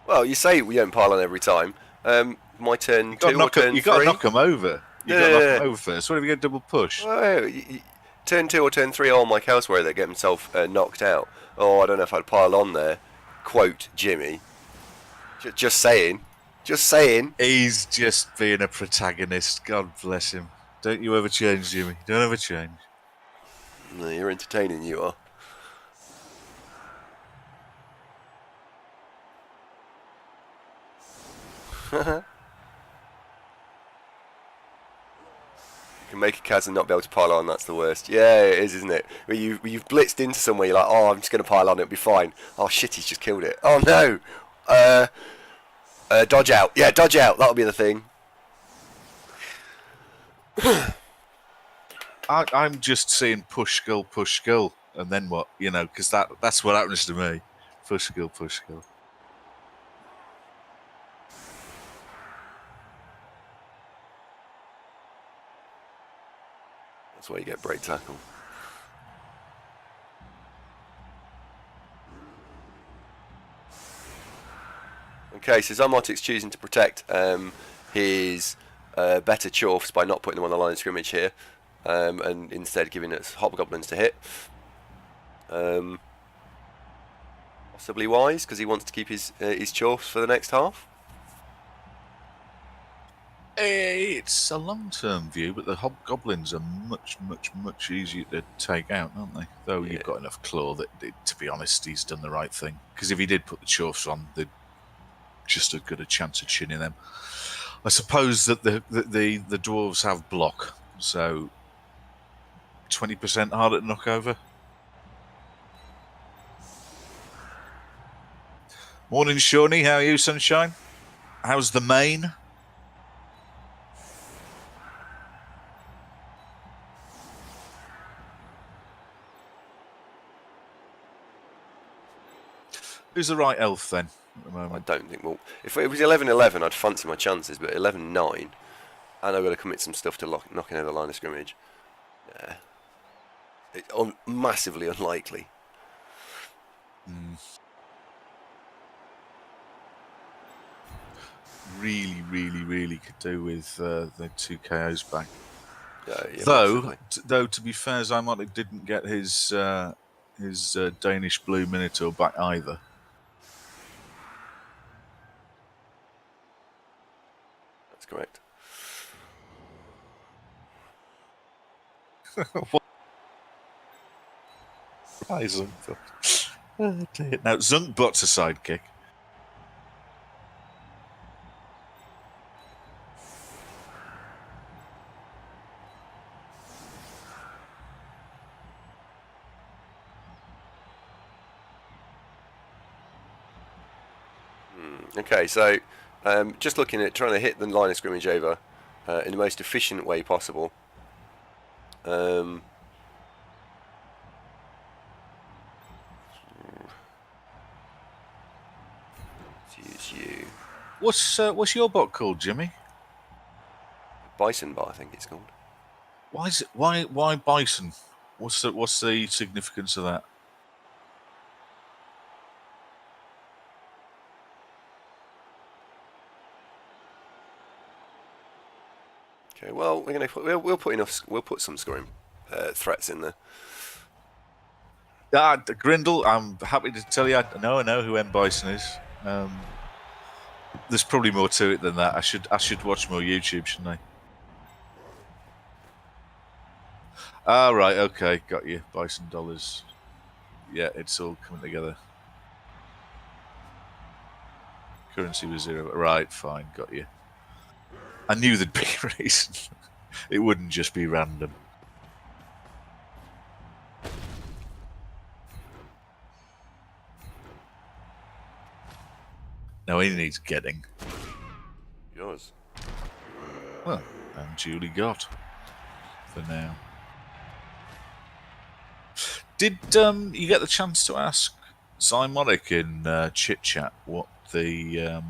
Well, you say we don't pile on every time. My turn 2 or turn 3? You got to knock them over. You got to knock them over first. What if you get double push? Well, turn 2 or turn 3 all Mike Elsewhere that get himself knocked out. Oh, I don't know if I'd pile on there. Quote Jimmy. Just saying. Just saying. He's just being a protagonist. God bless him. Don't you ever change, Jimmy. Don't ever change. No, you're entertaining, you are. You can make a Kaz and not be able to pile on, that's the worst. Yeah, it is, isn't it? Where you've blitzed into somewhere, you're like, oh, I'm just going to pile on, it'll be fine. Oh, shit, he's just killed it. Oh, no. Dodge out. Yeah, dodge out. That'll be the thing. I'm just seeing push skill, and then what? Because that's what happens to me. Push skill. That's why you get break tackle. Okay, so Zymotic's choosing to protect his better Chorfs by not putting them on the line of scrimmage here, and instead giving us Hobgoblins to hit. Possibly wise, because he wants to keep his Chorfs for the next half. It's a long-term view, but the Hobgoblins are much easier to take out, aren't they? Though you've got enough claw that, to be honest, he's done the right thing. Because if he did put the Chorfs on, they'd just as good a chance of chinning them. I suppose that the dwarves have block, so 20% harder to knock over. Morning, Shawnee. How are you, sunshine? How's the main? Who's the right elf then at the I moment? don't think. Well, if it was 11-11, I'd fancy my chances, but 11-9, and I've got to commit some stuff to knocking over the line of scrimmage. Yeah, it's massively unlikely. Really could do with the 2 KOs back. Yeah, though, to be fair, Zymotic didn't get his Danish Blue Minotaur back either. That's correct. Hi, Zunkbot. Oh, dear. Now, Zunkbot's a sidekick. Okay, so just looking at trying to hit the line of scrimmage over in the most efficient way possible. Use you. What's your bot called, Jimmy? Bison bar, I think it's called. Why Bison? What's the significance of that? Okay, well we'll put some scoring threats in there. Grindle, I'm happy to tell you. I know who M Bison is. There's probably more to it than that. I should watch more YouTube, shouldn't I? Ah, right, okay, got you. Bison dollars. Yeah, it's all coming together. Currency was 0. Right, fine, got you. I knew there'd be a reason. It wouldn't just be random. Now he needs getting. Yours. Well, and Julie got. For now. Did you get the chance to ask Zymotic in Chit Chat what the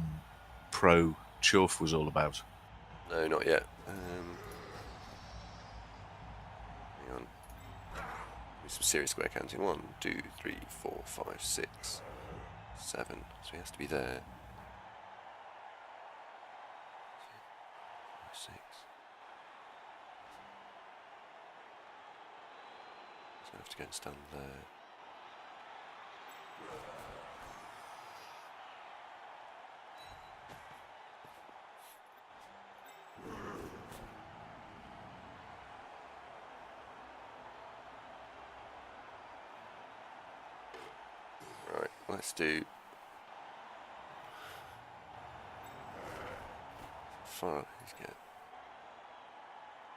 Pro Chorf was all about? No, not yet. Hang on. Do some serious square counting. 1, 2, 3, 4, 5, 6, 7. So he has to be there. 6. So I have to go and stand there. Right, let's do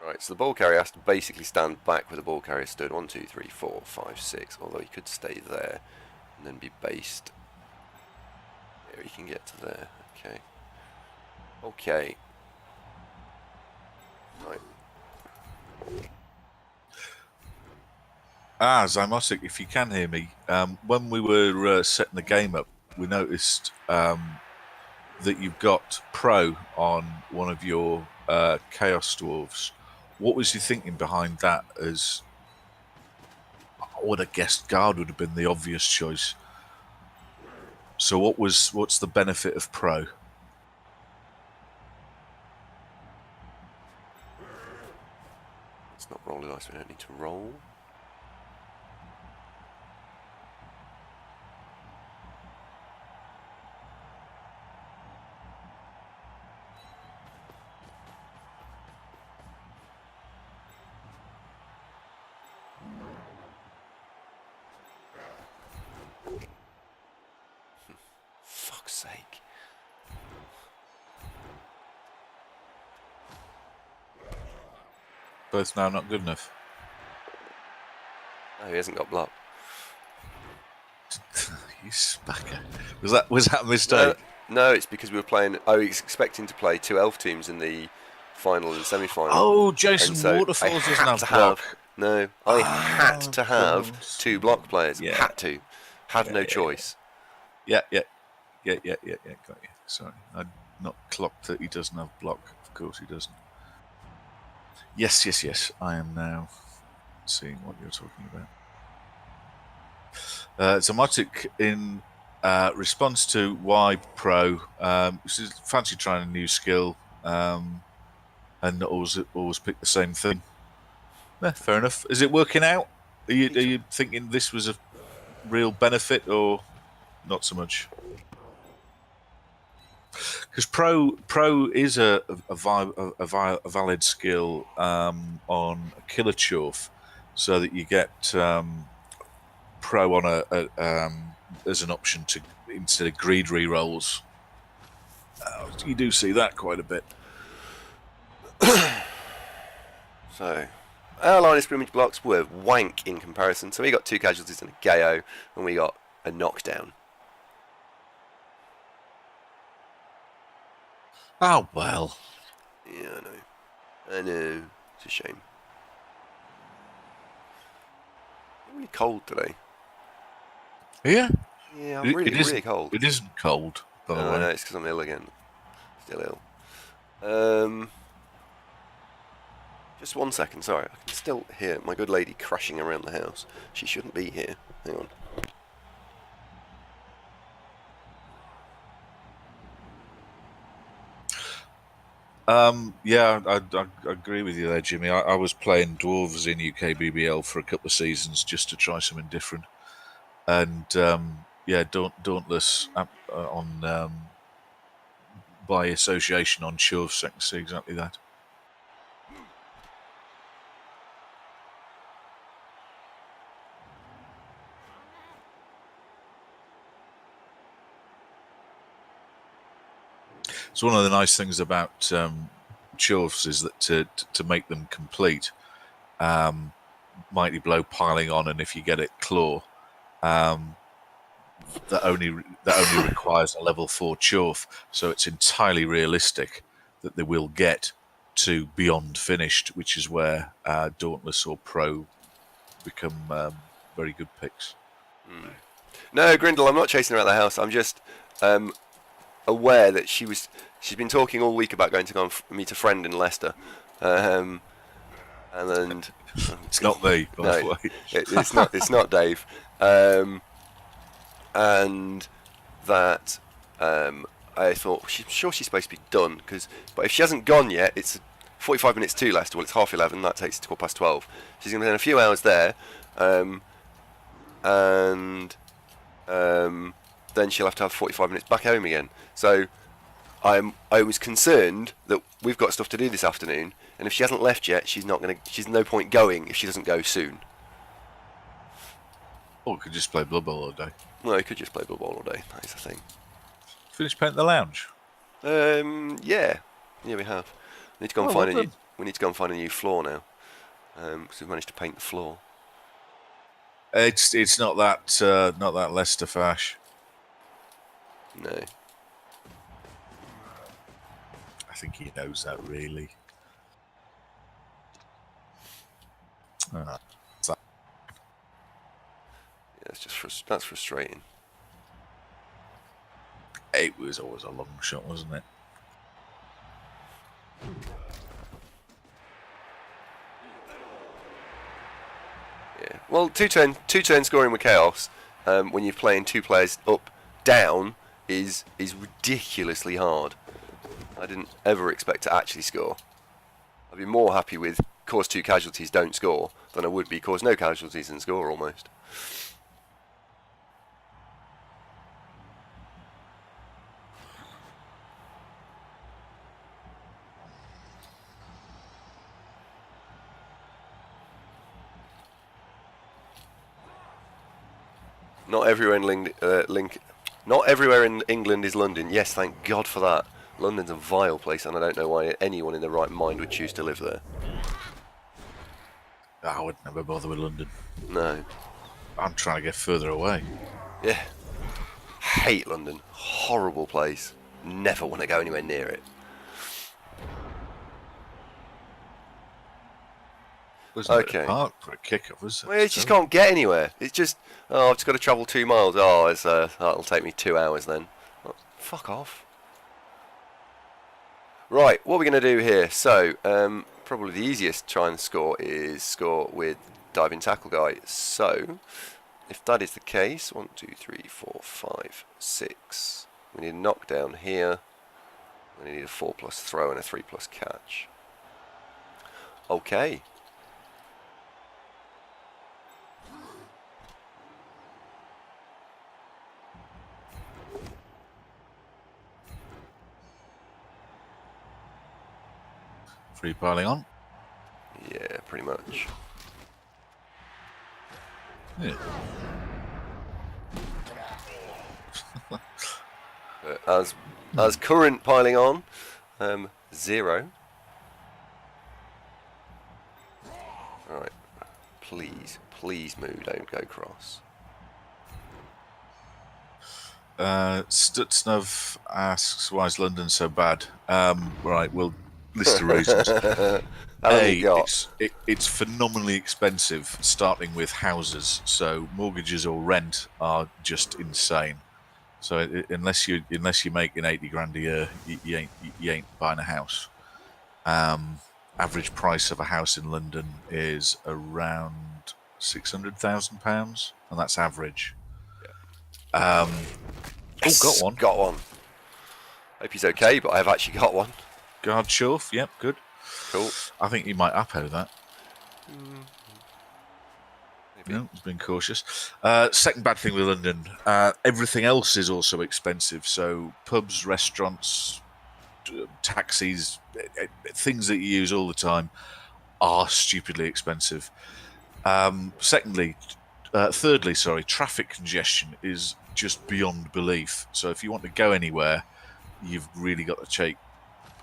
Right, so the ball carrier has to basically stand back where the ball carrier stood. 1, 2, 3, 4, 5, 6. Although he could stay there and then be based. There, he can get to there. Okay. Okay. Right. Zymotic, if you can hear me, when we were setting the game up, we noticed that you've got Pro on one of your Chaos Dwarves. What was you thinking behind that? As I would have guessed Guard would have been the obvious choice. So what's the benefit of Pro? It's not rolling dice, we don't need to roll. Fuck's sake. Both now not good enough. No, he hasn't got block. You spacker. Was that a mistake? No, it's because we were playing. I was expecting to play 2 elf teams in the final and semi-final. Oh, Jason Waterfalls doesn't have block. I had to have 2 block players. Yeah. Had to. Had no choice. Yeah. Got you. Sorry, I'd not clocked that he doesn't have block. Of course he doesn't. Yes. I am now seeing what you're talking about. Zomotic in response to Y Pro, fancy trying a new skill, and always pick the same thing. Fair enough. Is it working out? Are you thinking this was a real benefit or not so much? Because pro is a valid skill on a killer Chorf, so that you get pro on as an option to instead of greed rerolls. You do see that quite a bit. So, our line of scrimmage blocks were wank in comparison. So we got 2 casualties and a KO, and we got a knockdown. Oh well. Yeah, I know. It's a shame. It's really cold today. Yeah. Yeah, I'm really cold. It isn't cold, by the way. No, it's because I'm ill again. Still ill. Just 1 second, sorry. I can still hear my good lady crashing around the house. She shouldn't be here. Hang on. Yeah, I agree with you there, Jimmy. I was playing dwarves in UKBBL for a couple of seasons just to try something different, and Dauntless on by association on Chorfs, I can see exactly that. So one of the nice things about Chorfs is that to make them complete, Mighty Blow piling on, and if you get it, Claw, that only requires a level 4 Chorf, so it's entirely realistic that they will get to beyond finished, which is where Dauntless or Pro become very good picks. No, Grindle, I'm not chasing her out of the house. I'm just aware that she's been talking all week about going to go and meet a friend in Leicester, and then it's not me, by the way. It's not Dave, and that I thought she's supposed to be done but if she hasn't gone yet, it's 45 minutes to Leicester. Well, it's 11:30. That takes it to 12:15. She's going to spend a few hours there, and then she'll have to have 45 minutes back home again. So I was concerned that we've got stuff to do this afternoon, and if she hasn't left yet, she's no point going if she doesn't go soon. Or we could just play Blood Bowl all day. No, you could just play Blood Bowl all day. That is the thing. Finish painting the lounge. Yeah, we have. We need to go and find a new floor now, because we've managed to paint the floor. It's not that Leicester fash. No. I think he knows that, really. Yeah, that's frustrating. It was always a long shot, wasn't it? Yeah. Well, two turn scoring with Chaos, when you're playing 2 players up down, is ridiculously hard. I didn't ever expect to actually score. I'd be more happy with cause 2 casualties, don't score, than I would be cause no casualties and score almost. Not everywhere in England is London. Yes, thank God for that. London's a vile place, and I don't know why anyone in their right mind would choose to live there. I would never bother with London. No. I'm trying to get further away. Yeah. Hate London. Horrible place. Never want to go anywhere near it. Wasn't a bit Okay. of park for a kick-off, was it? Well, you just can't get anywhere. It's just, I've just got to travel 2 miles. Oh, that'll take me 2 hours then. Oh, fuck off. Right, what we're going to do here. So, probably the easiest to try and score is score with diving tackle guy. So, if that is the case, 1, 2, 3, 4, 5, 6. We need a knockdown here. We need a 4+ throw and a 3+ catch. Okay. Free piling on. Yeah, pretty much. Yeah. As current piling on, 0. Alright. Please move, don't go cross. Stutsnov asks, why is London so bad? Right, we'll list the reasons. How many you got? It's phenomenally expensive, starting with houses. So mortgages or rent are just insane. So unless you're making 80 grand a year, you ain't buying a house. Average price of a house in London is around £600,000, and that's average. Yes, got one. Got one. Hope he's okay, but I've actually got one. Guard Chorf, yep, good. Cool. I think you might upho that. Maybe. No, he's been cautious. Second bad thing with London, everything else is also expensive. So pubs, restaurants, taxis, things that you use all the time are stupidly expensive. Thirdly, traffic congestion is just beyond belief. So if you want to go anywhere, you've really got to take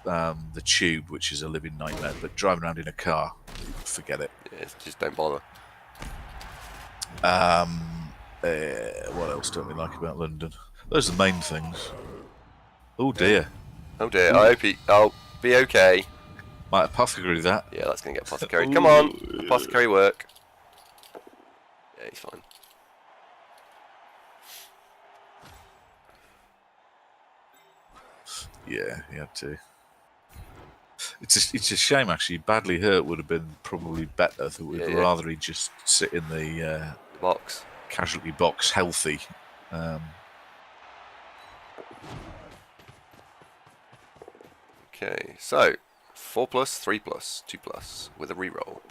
the tube, which is a living nightmare. But driving around in a car, forget it. Yeah, just don't bother. What else don't we like about London? Those are the main things. Oh dear. Oh dear. I hope I'll be okay. Might apothecary that. Yeah, that's going to get apothecary. Come on. Apothecary work. Yeah, he's fine. Yeah, he had to. It's a shame, actually. Badly hurt would have been probably better. We'd rather he just sit in the box, casualty box, healthy. Okay, so 4+, 3+, 2+ with a reroll.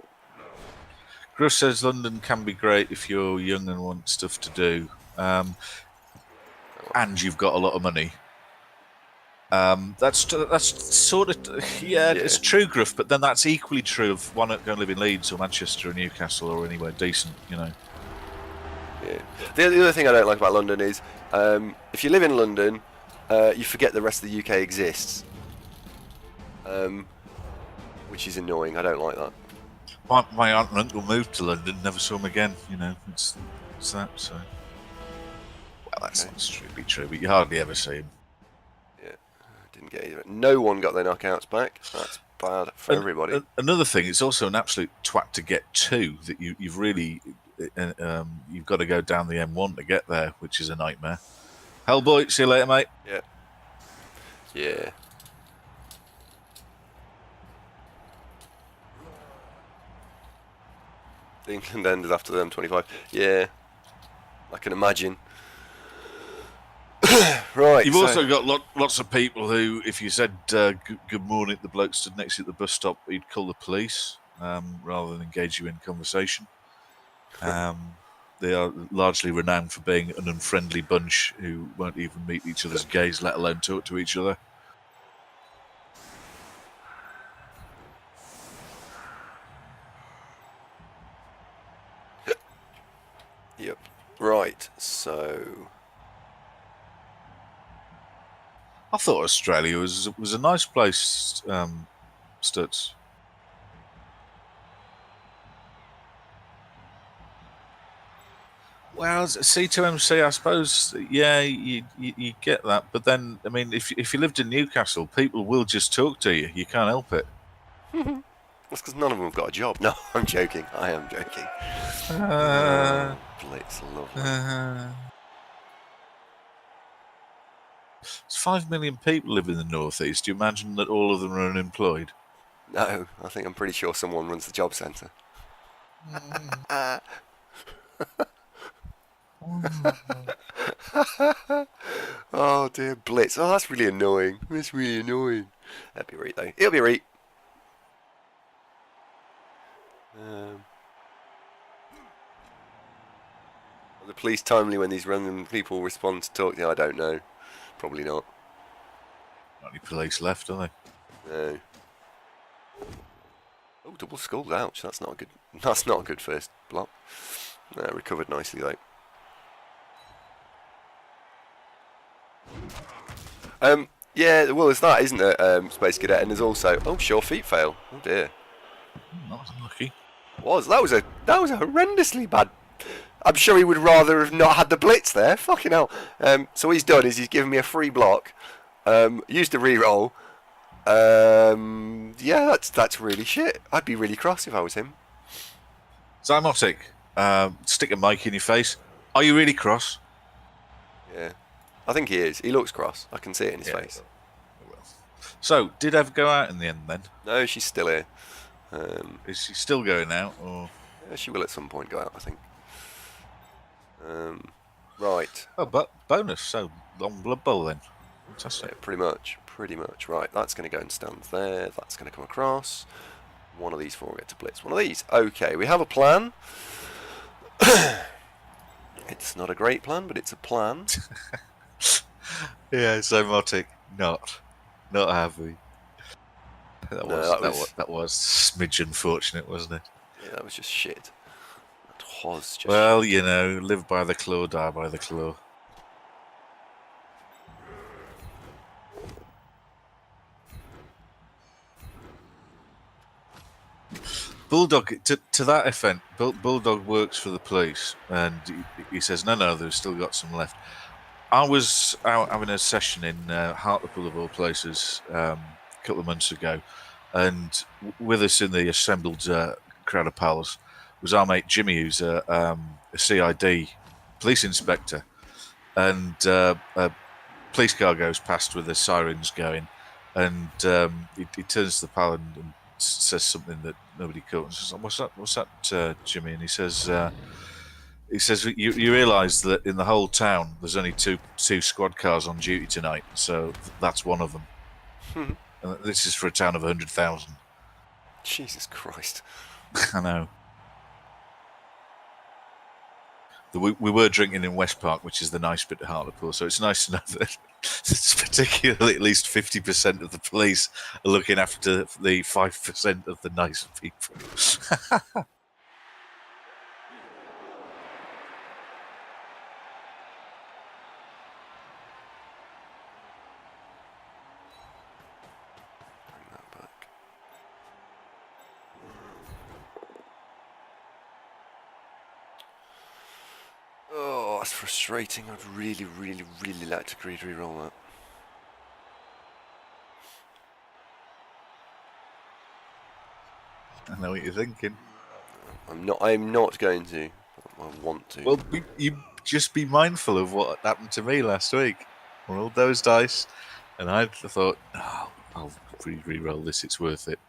Gruff says London can be great if you're young and want stuff to do, and you've got a lot of money. That's sort of it's true, Gruff, but then that's equally true of why not go and live in Leeds or Manchester or Newcastle or anywhere decent, you know. Yeah. The other thing I don't like about London is if you live in London, you forget the rest of the UK exists, which is annoying. I don't like that. My aunt and uncle moved to London, never saw them again. You know, it's that. So, well, that's not strictly true, but you hardly ever see them. Didn't get either. No one got their knockouts back. That's bad for everybody. Another thing, it's also an absolute twat to get to. That you've really you've got to go down the M1 to get there, which is a nightmare. Hellboy, see you later, mate. Yeah. Yeah. England ended after them 25. Yeah. I can imagine. Right. You've also got lots of people who, if you said good morning, the bloke stood next to you at the bus stop, he'd call the police rather than engage you in conversation. They are largely renowned for being an unfriendly bunch who won't even meet each other's gaze, let alone talk to each other. Yep. Right. So. I thought Australia was a nice place, Stutz. Well, C2MC, I suppose, yeah, you get that. But then, I mean, if you lived in Newcastle, people will just talk to you. You can't help it. That's because none of them have got a job. No, I'm joking. I am joking. Blitz, lovely. There's 5 million people live in the northeast. Do you imagine that all of them are unemployed? No, I think I'm pretty sure someone runs the job centre. Oh dear, Blitz. Oh, that's really annoying. That's really annoying. That'll be right though. It'll be right. Are the police timely when these random people respond to talk? Yeah, I don't know. Probably not. Not any police left, are they? No. Oh, double skull. Ouch. That's not a good. That's not a good first block. No, recovered nicely though. Yeah, well, there's that, isn't there, Space Cadet? And there's also, oh, sure, feet fail. Oh dear. Not unlucky. That was a horrendously bad. I'm sure he would rather have not had the blitz there. Fucking hell. So what he's done is he's given me a free block. Used a reroll. Yeah, that's really shit. I'd be really cross if I was him. Zymotic, stick a mic in your face. Are you really cross? Yeah. I think he is. He looks cross. I can see it in his face. So, did Ev go out in the end then? No, she's still here. Is she still going out? Or? Yeah, she will at some point go out, I think. Right. Oh, but bonus. So, long Blood Bowl then. Fantastic. Yeah, pretty much. Right, that's going to go and stand there. That's going to come across. One of these four will get to blitz. One of these. Okay, we have a plan. It's not a great plan, but it's a plan. Yeah, Zymotic, not happy. That was smidge unfortunate, wasn't it? Yeah, that was just shit. That was just well, shit. you know, live by the claw, die by the claw. Bulldog, to that effect, Bulldog works for the police, and he says, no, they've still got some left. I was out having a session in Hartlepool, of all places, a couple of months ago, and with us in the assembled crowd of pals was our mate Jimmy, who's a CID police inspector, and a police car goes past with the sirens going, and he turns to the pal and says something that nobody caught. And says, "What's that, Jimmy?" And he says, "You realise that in the whole town there's only two squad cars on duty tonight, so that's one of them. And this is for a town of 100,000." Jesus Christ! I know. We were drinking in West Park, which is the nice bit of Hartlepool, so it's nice to know that it's particularly at least 50% of the police are looking after the 5% of the nice people. Bring that back. Oh, that's frustrating. I'd really, really, really like to re-roll that. I know what you're thinking. I'm not going to. I want to. Well, you just be mindful of what happened to me last week. I rolled those dice, and I thought, no, I'll re-roll this. It's worth it.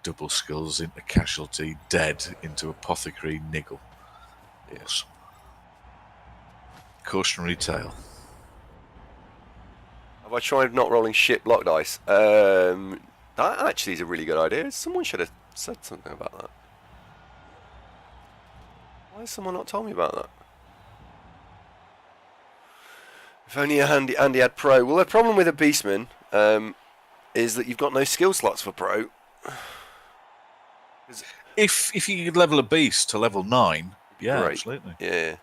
Double skulls into casualty, dead into apothecary, niggle. Yes. Cautionary tale. Have I tried not rolling shit block dice? That actually is a really good idea. Someone should have said something about that. Why has someone not told me about that? If only Andy had pro. Well, the problem with a Beastman is that you've got no skill slots for pro. If you could level a beast to level 9, yeah, Great. Absolutely. Yeah,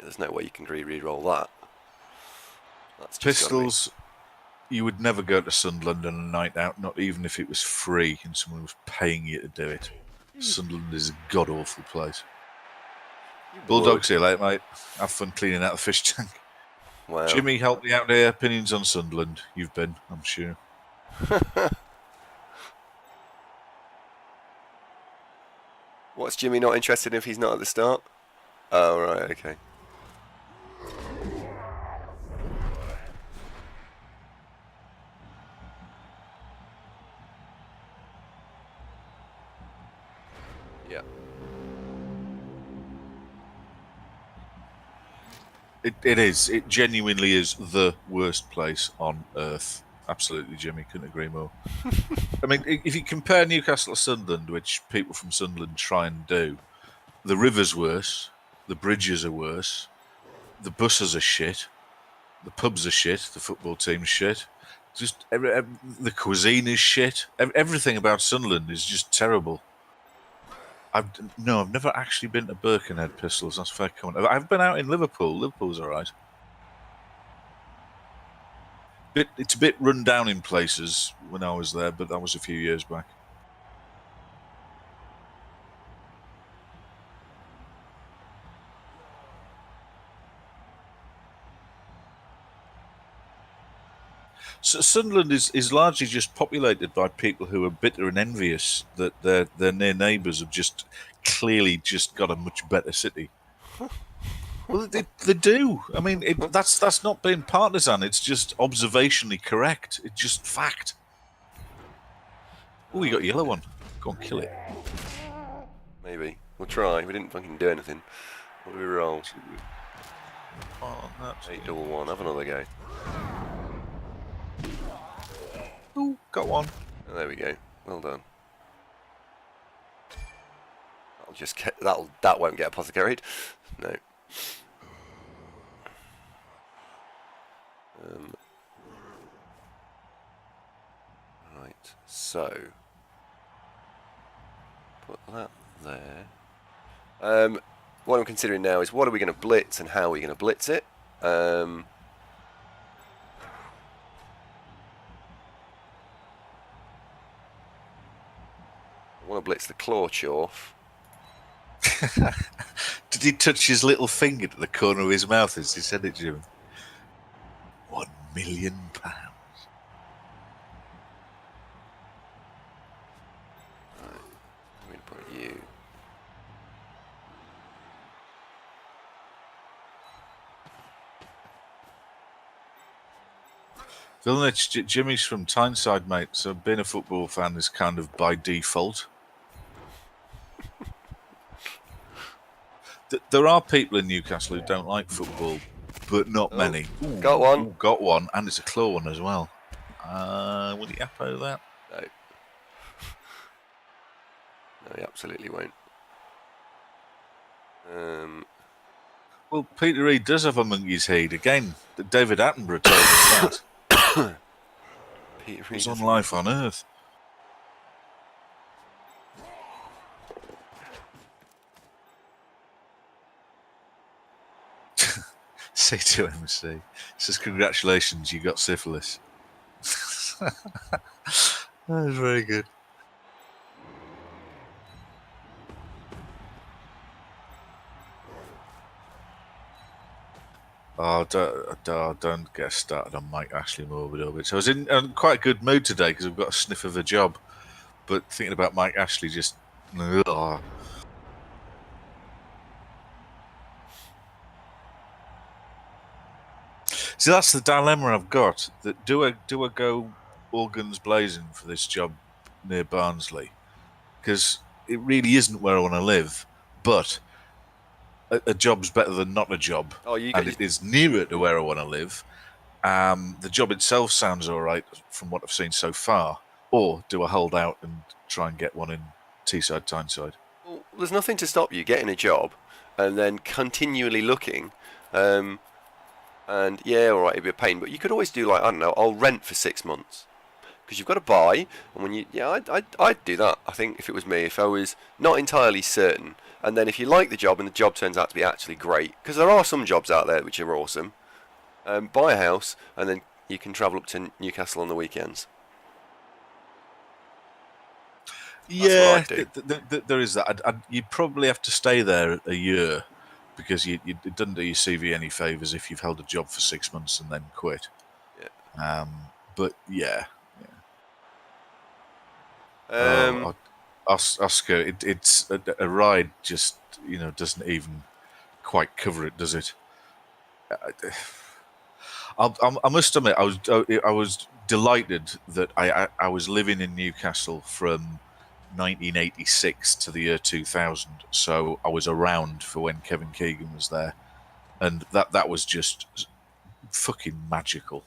there's no way you can re-roll that. That's just Pistols, you would never go to Sunderland on a night out, not even if it was free and someone was paying you to do it. Sunderland is a god-awful place. Bulldogs, see you later, mate. Have fun cleaning out the fish tank. Wow. Jimmy, help me out here. Opinions on Sunderland. You've been, I'm sure. What's Jimmy not interested in if he's not at the start? Oh, right, okay. Yeah. It is. It genuinely is the worst place on earth. Absolutely, Jimmy. Couldn't agree more. I mean, if you compare Newcastle to Sunderland, which people from Sunderland try and do, the river's worse, the bridges are worse, the buses are shit, the pubs are shit, the football team's shit. Just the cuisine is shit. Everything about Sunderland is just terrible. I've never actually been to Birkenhead Pistols. That's a fair comment. I've been out in Liverpool. Liverpool's all right. It's a bit run down in places when I was there, but that was a few years back. So Sunderland is largely just populated by people who are bitter and envious that their near neighbours have just clearly just got a much better city. Well, they do. I mean, that's not being partisan. It's just observationally correct. It's just fact. Oh, you got a yellow one. Go on, kill it. Maybe. We'll try. We didn't fucking do anything. What do we roll? 8-1. Have another go. Oh, got one. Oh, there we go. Well done. That'll just get, that won't get apothecaried. No. Right. So put that there. What I'm considering now is what are we going to blitz and how are we going to blitz it. I want to blitz the claw Chorf. Did he touch his little finger to the corner of his mouth as he said it to him? £1 million. Right, I'm going to put you. Jimmy's from Tyneside, mate, so being a football fan is kind of by default. There are people in Newcastle who don't like football, but not many. Ooh, got one. Ooh, got one, and it's a claw one as well. Will he appo that? No. No, he absolutely won't. Well, Peter Reid does have a monkey's head. Again, David Attenborough told us that. Peter Reid was on Life on Earth. C2MC says, congratulations, you got syphilis. That was very good. Oh, don't get started on Mike Ashley Morbid. I was in quite a good mood today because I've got a sniff of a job, but thinking about Mike Ashley just... Ugh. See, that's the dilemma I've got. That do I go all guns blazing for this job near Barnsley? Because it really isn't where I want to live, but a job's better than not a job. Oh, and it is nearer to where I want to live. The job itself sounds all right from what I've seen so far. Or do I hold out and try and get one in Teesside, Tyneside? Well, there's nothing to stop you getting a job and then continually looking. And yeah, all right, it'd be a pain, but you could always do like, I don't know, I'll rent for 6 months. Because you've got to buy, and when you, yeah, I'd do that. I think if it was me, if I was not entirely certain, and then if you like the job and the job turns out to be actually great, because there are some jobs out there which are awesome, buy a house, and then you can travel up to Newcastle on the weekends. That's there is that. You'd probably have to stay there a year because it doesn't do your CV any favours if you've held a job for 6 months and then quit. Yeah. But yeah. Oscar, it's a ride. Just doesn't even quite cover it, does it? I must admit, I was delighted that I was living in Newcastle from 1986 to the year 2000, so I was around for when Kevin Keegan was there, and that was just fucking magical.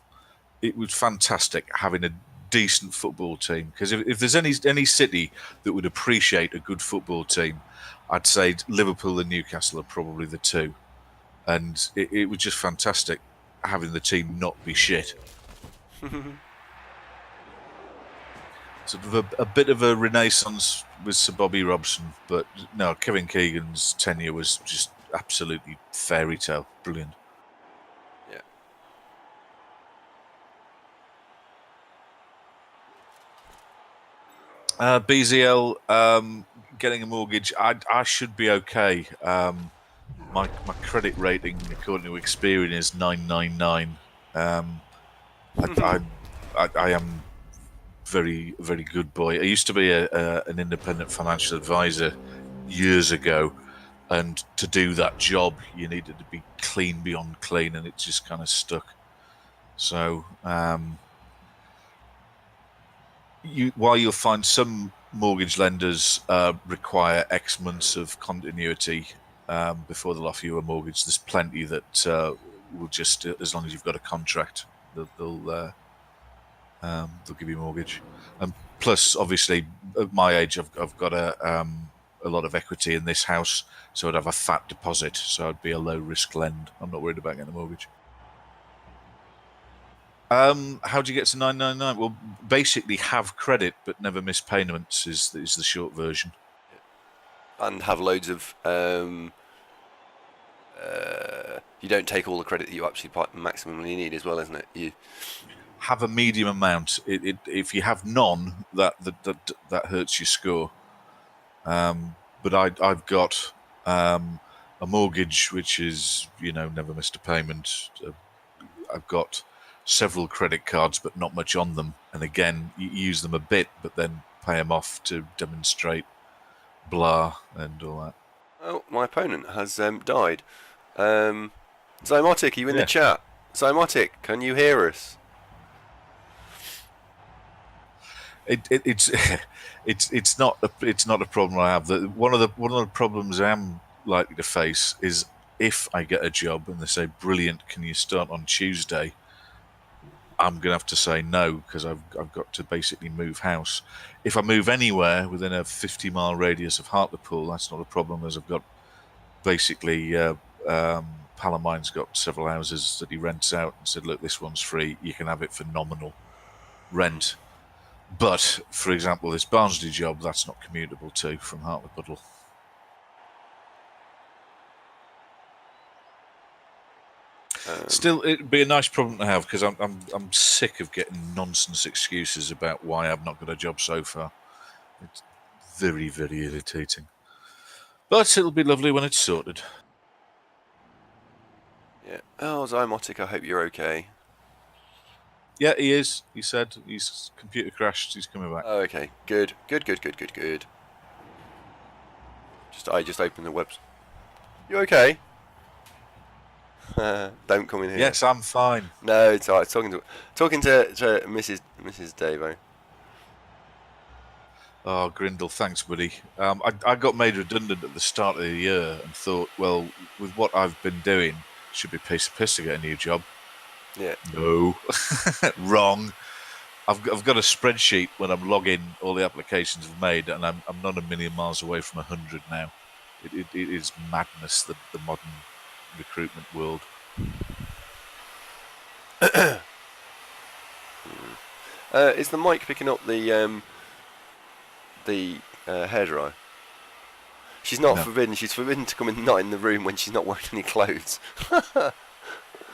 It was fantastic having a decent football team, because if there's any city that would appreciate a good football team, I'd say Liverpool and Newcastle are probably the two, and it was just fantastic having the team not be shit. Sort of a bit of a renaissance with Sir Bobby Robson, but no, Kevin Keegan's tenure was just absolutely fairy tale, brilliant. Yeah. BZL, getting a mortgage, I should be okay. My credit rating, according to Experian, is 999. I am very, very good boy. I used to be an independent financial advisor years ago, and to do that job, you needed to be clean beyond clean, and it just kind of stuck. So, while you'll find some mortgage lenders require X months of continuity before they'll offer you a mortgage, there's plenty that will just, as long as you've got a contract, they'll give you a mortgage. And plus, obviously, at my age, I've got a lot of equity in this house, so I'd have a fat deposit, so I'd be a low risk lend. I'm not worried about getting a mortgage. How do you get to 999? Well, basically have credit but never miss payments is the short version. And have loads of you don't take all the credit that you actually maximally need as well, isn't it? You have a medium amount. If you have none, that hurts your score. But I've got a mortgage which is never missed a payment. I've got several credit cards but not much on them, and again you use them a bit but then pay them off to demonstrate blah and all that. Oh, my opponent has died. Zymotic, are you in the chat? Zymotic, can you hear us? It's not a problem I have. One of the problems I am likely to face is if I get a job and they say, "Brilliant, can you start on Tuesday?" I'm going to have to say no, because I've got to basically move house. If I move anywhere within a 50-mile radius of Hartlepool, that's not a problem, as I've got basically pal of mine's got several houses that he rents out and said, "Look, this one's free. You can have it for nominal rent." But, for example, this Barnsley job, that's not commutable to from Hartlepool. Still, it'd be a nice problem to have, because I'm sick of getting nonsense excuses about why I've not got a job so far. It's very, very irritating. But it'll be lovely when it's sorted. Yeah. Oh, Zymotic, I hope you're okay. Yeah, he is. He said his computer crashed. He's coming back. Oh, okay. Good. I just opened the webs. You okay? Don't come in here. Yes, I'm fine. No, it's alright. Talking to Mrs. Davo. Oh, Grindle, thanks, buddy. I got made redundant at the start of the year and thought, well, with what I've been doing, it should be a piece of piss to get a new job. Yeah. No. Wrong. I've got a spreadsheet when I'm logging all the applications I've made, and I'm not a million miles away from 100 now. It is madness, the modern recruitment world. Is the mic picking up the hairdryer? She's not forbidden. She's forbidden to come not in the room when she's not wearing any clothes.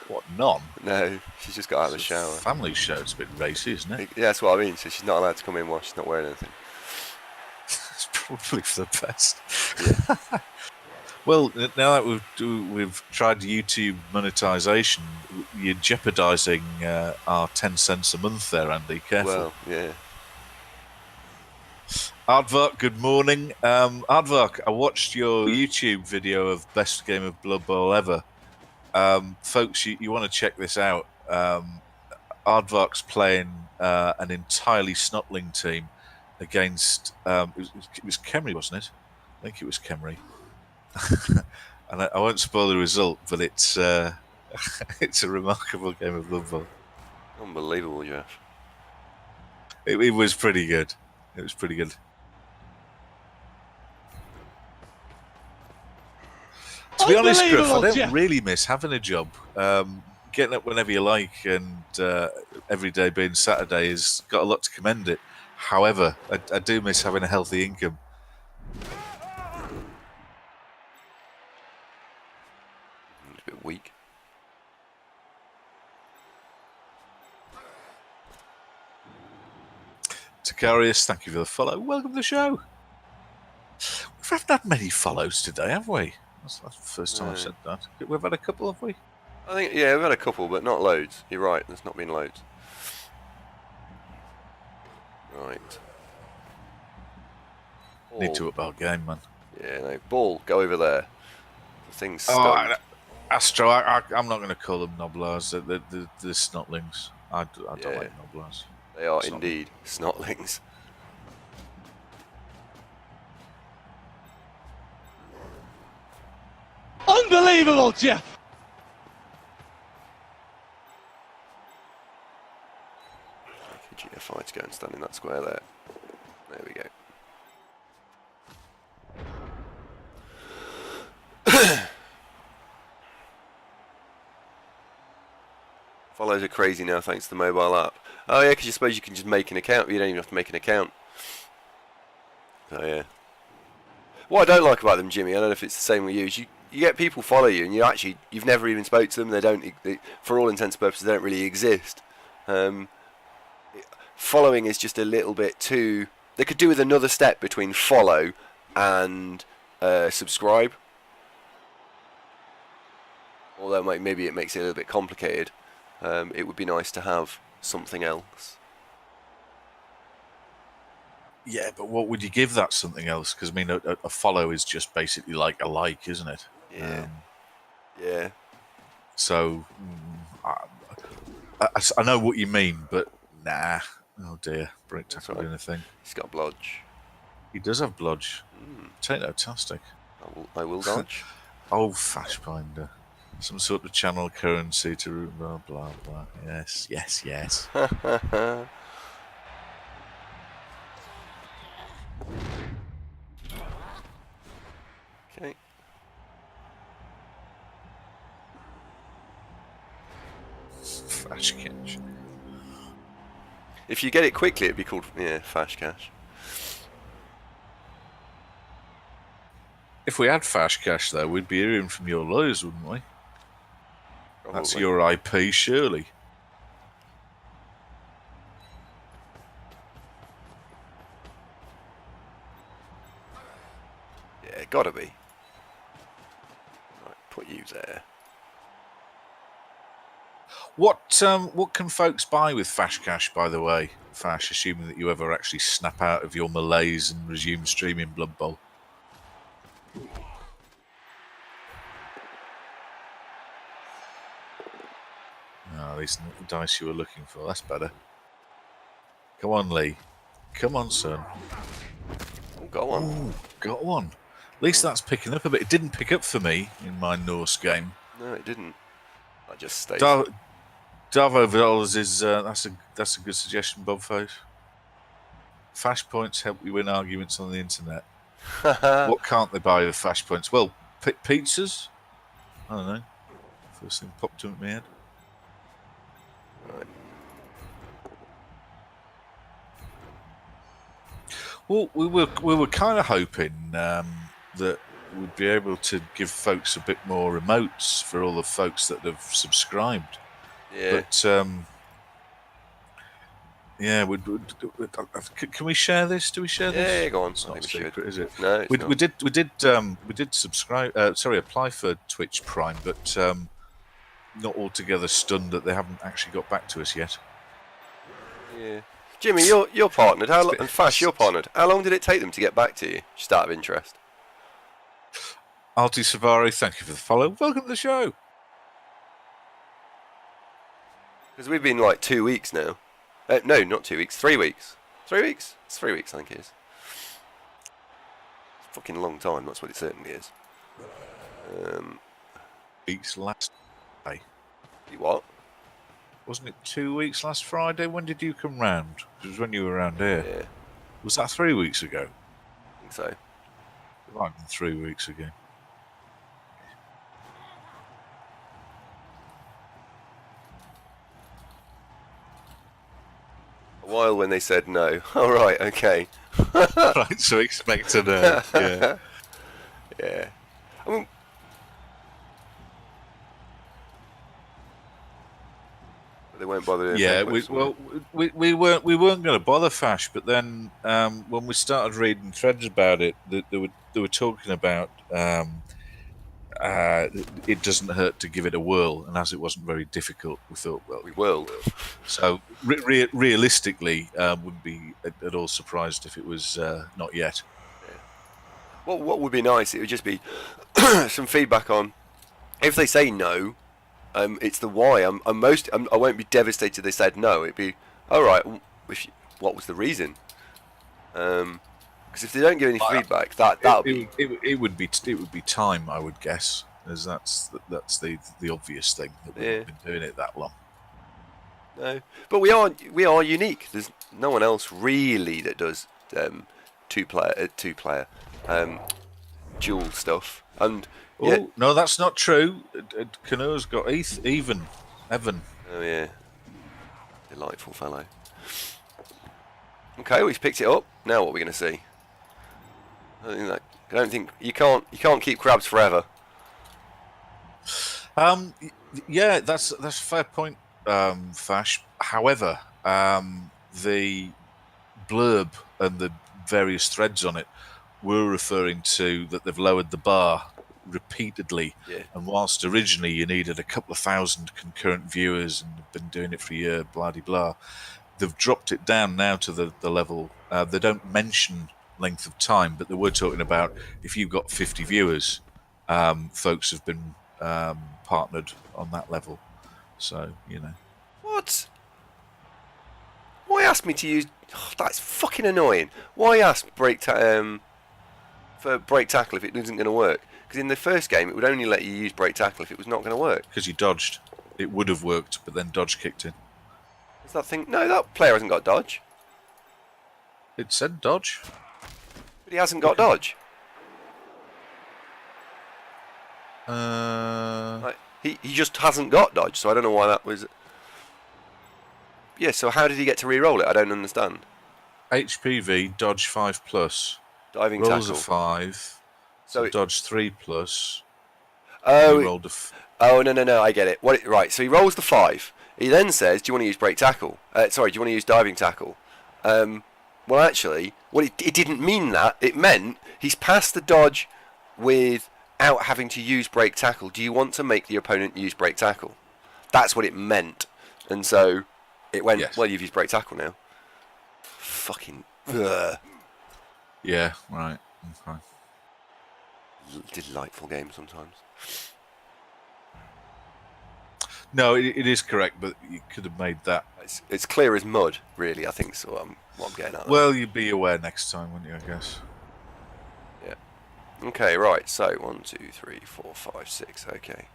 What, none? No, she's just got out of the shower. Family show, it's a bit racy, isn't it? Yeah, that's what I mean. So she's not allowed to come in while she's not wearing anything. It's probably for the best. Yeah. Well, now that we've tried YouTube monetization, you're jeopardising our 10 cents a month there, Andy. Careful. Well, yeah. Aardvark, good morning. Aardvark, I watched your YouTube video of best game of Blood Bowl ever. Folks, you want to check this out. Aardvark's playing an entirely Snotling team against it was Kemry, wasn't it? I think it was Kemry. And I won't spoil the result, but it's it's a remarkable game of Blood Bowl. Unbelievable, Jeff. It was pretty good. It was pretty good. To be honest, Griff, I don't really miss having a job. Getting up whenever you like and every day being Saturday has got a lot to commend it. However, I do miss having a healthy income. It's a bit weak. Takarius, thank you for the follow. Welcome to the show. We haven't had many follows today, have we? That's the first time I've said that. We've had a couple, have we? I think, yeah, we've had a couple, but not loads. You're right, there's not been loads. Right. Ball. Need to up our game, man. Yeah, no. Ball, go over there. The thing's stuck. Astro, I'm not going to call them Noblars. They're Snotlings. I don't like Noblars. They are indeed Snotlings. Unbelievable, Jeff! GFI to go and stand in that square there. There we go. Follows are crazy now thanks to the mobile app. Oh yeah, because you suppose you can just make an account. You don't even have to make an account. Oh yeah. What I don't like about them, Jimmy, I don't know if it's the same with you, is you get people follow you and you've never even spoke to them. They for all intents and purposes, they don't really exist. Following is just a little bit too. They could do with another step between follow and subscribe. Although maybe it makes it a little bit complicated. It would be nice to have something else. Yeah, but what would you give that something else? Because I mean, a follow is just basically like a like, isn't it? Yeah. Yeah. So I know what you mean, but nah. Oh dear, break tackle doing anything. He's got blodge. He does have blodge. Potato-tastic. I will dodge. Oh, Fashbinder. Some sort of channel currency to blah blah blah. Yes, yes, yes. Okay. Fash catch. If you get it quickly, it'd be called Fash Cash. If we had Fash Cash, though, we'd be hearing from your lawyers, wouldn't we? Probably. That's your IP, surely. Yeah, gotta be. Right, put you there. What can folks buy with Fash Cash, by the way, Fash, assuming that you ever actually snap out of your malaise and resume streaming Blood Bowl? Oh, these dice you were looking for. That's better. Come on, Lee. Come on, son. Oh, go on. Ooh, got one. At least that's picking up a bit. It didn't pick up for me in my Norse game. No, it didn't. I just stayed. Darvo Dollars is that's a good suggestion, Bob Face. Fash points help you win arguments on the internet. What can't they buy with Fash points? Well, pizzas. I don't know. First thing popped into my head. Right. Well, we were kind of hoping that we'd be able to give folks a bit more emotes for all the folks that have subscribed. Yeah. But Yeah, can we share this? Do we share this? Yeah, go on. It's I not think we secret, should. is it? No, it's not. We did subscribe. Apply for Twitch Prime, but not altogether stunned that they haven't actually got back to us yet. Yeah. Jimmy, you're partnered. And Fash, you're partnered. How long did it take them to get back to you? Just out of interest. Alti Savari, thank you for the follow. Welcome to the show. Because we've been like 2 weeks now. No, not 2 weeks. 3 weeks. 3 weeks? It's 3 weeks, I think it is. It's a fucking long time. That's what it certainly is. Weeks last day. What? Wasn't it 2 weeks last Friday? When did you come round? It was when you were around here. Yeah, Was that 3 weeks ago? I think so. It might have been 3 weeks ago. A while when they said no. All right, okay. Right, so expect to know. Yeah. Yeah. I mean, they won't bother. Yeah, we weren't going to bother Fash, but then when we started reading threads about it, they were talking about it doesn't hurt to give it a whirl, and as it wasn't very difficult, we thought, well, We will. So realistically, wouldn't be at all surprised if it was not yet. What would be nice? It would just be some feedback on if they say no. It's the why. I won't be devastated they said no. It'd be all right. What was the reason? Because if they don't give any feedback, it would be time, I would guess, as that's the obvious thing that we've been doing it that long. No, but we are unique. There's no one else really that does two player dual stuff. And no, that's not true. Canoe's got Evan. Oh yeah, delightful fellow. Okay, we've picked it up. Now what are we going to see? I don't think you can't keep crabs forever. Yeah, that's a fair point, Fash. However, the blurb and the various threads on it were referring to that they've lowered the bar repeatedly. Yeah. And whilst originally you needed a couple of thousand concurrent viewers and have been doing it for a year, blah de blah, they've dropped it down now to the level. They don't mention length of time, but they were talking about if you've got 50 viewers, folks have been partnered on that level. So, you know. What? Why ask me to use? Oh, that's fucking annoying. Why ask for break tackle if it isn't going to work? Because in the first game, it would only let you use break tackle if it was not going to work. Because you dodged. It would have worked, but then dodge kicked in. Is that thing? No, that player hasn't got dodge. It said dodge. But he hasn't got dodge. He just hasn't got dodge, so I don't know why that was. Yeah, so how did he get to re-roll it? I don't understand. HPV, dodge 5+. Diving Rolls tackle. a 5. So dodge 3+. Oh, he rolled no, I get it. Right, so he rolls the 5. He then says, do you want to use break tackle? Do you want to use diving tackle? Well, actually, it didn't mean that. It meant he's passed the dodge without having to use break tackle. Do you want to make the opponent use break tackle? That's what it meant. And so it went, yes. Well, you've used break tackle now. Fucking... Yeah, right. Okay. Delightful game sometimes. No, it is correct, but you could have made that. It's clear as mud, really, I think, so what I'm getting at. Well, you'd be aware next time, wouldn't you, I guess? Yeah. Okay, right, so 1, 2, 3, 4, 5, 6, okay.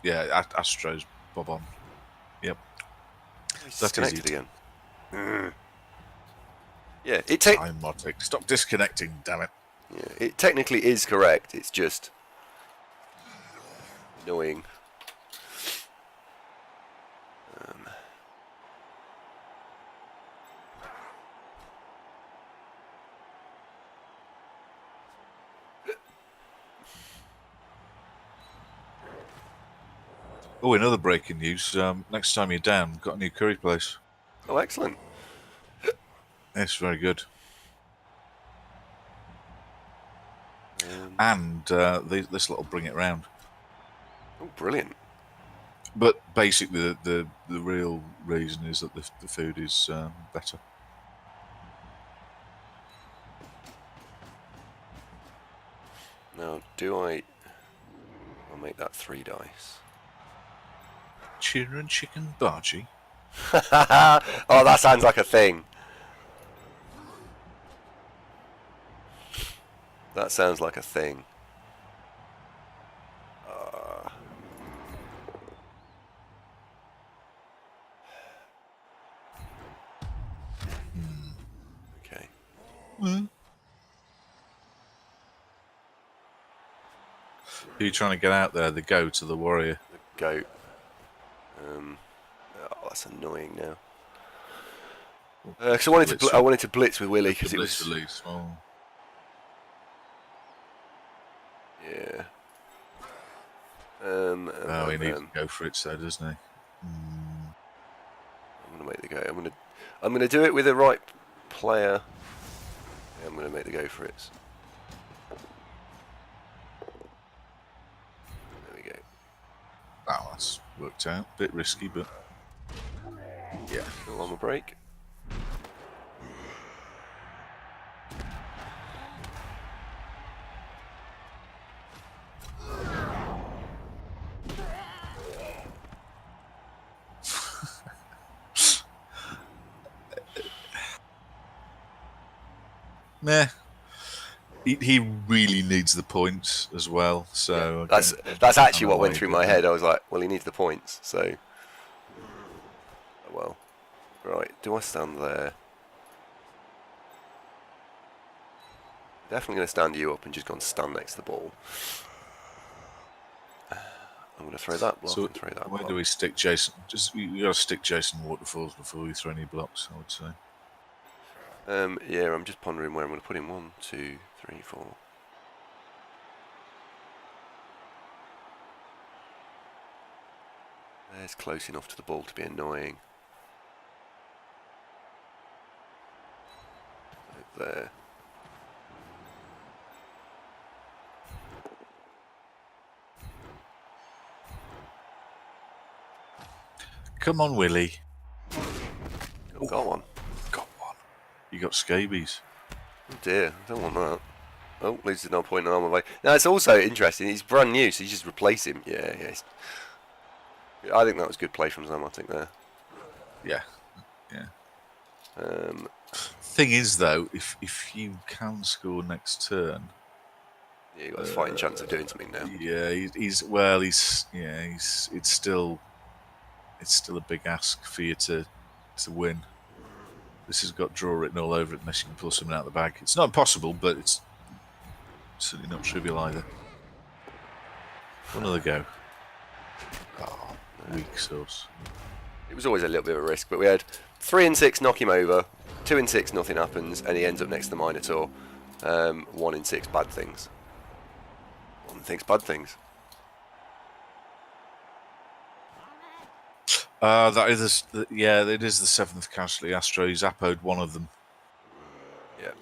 Yeah, Astro's bob on. Yep. He's disconnected again. Yeah, Time Motic. Stop disconnecting, damn it. Yeah, it technically is correct, it's just annoying. Oh, another breaking news. Next time you're down, got a new curry place. Oh, excellent. It's very good. And this lot will bring it round. Oh, brilliant. But basically, the real reason is that the food is better. Now, I'll make that 3 dice. Tuna and chicken bhaji. Oh, that sounds like a thing. That sounds like a thing. Okay. Who are you trying to get out there? The goat or the warrior? The goat. Oh, that's annoying now. Because I wanted to blitz with Willie because it was. Oh. Yeah. He needs to go for it, so doesn't he? I'm gonna make the go. I'm gonna do it with the right player. Yeah, I'm gonna make the go for it. There we go. Oh, that's worked out. Bit risky, but yeah. Still on the break. Meh. He really needs the points as well. So yeah, that's actually what went through my head. I was like, well, he needs the points. So, well, right. Do I stand there? Definitely going to stand you up and just go and stand next to the ball. I'm going to throw that block and throw that block. Where do we stick Jason? You got to stick Jason Waterfalls before we throw any blocks, I would say. Yeah, I'm just pondering where I'm going to put him. 1, 2, 3, 4. There's close enough to the ball to be annoying. There. Come on, Willie. Oh, got one. Got one. You got scabies. Oh dear, I don't want that. Oh, loses no point in armor away. Now it's also interesting. He's brand new, so you just replace him. Yeah. I think that was good play from Zamotic there. Yeah. Thing is, though, if you can score next turn, yeah, you got a fighting chance of doing something now. Yeah, it's still a big ask for you to win. This has got draw written all over it unless you can pull something out of the bag. It's not impossible, but it's certainly not trivial either. One other go. Oh, weak sauce. It was always a little bit of a risk, but we had 3 and 6 knock him over, 2 and 6 nothing happens, and he ends up next to the Minotaur. 1 in 6 bad things. 1 thinks bad things. It is the 7th casualty. Astro zappoed one of them. Yeah.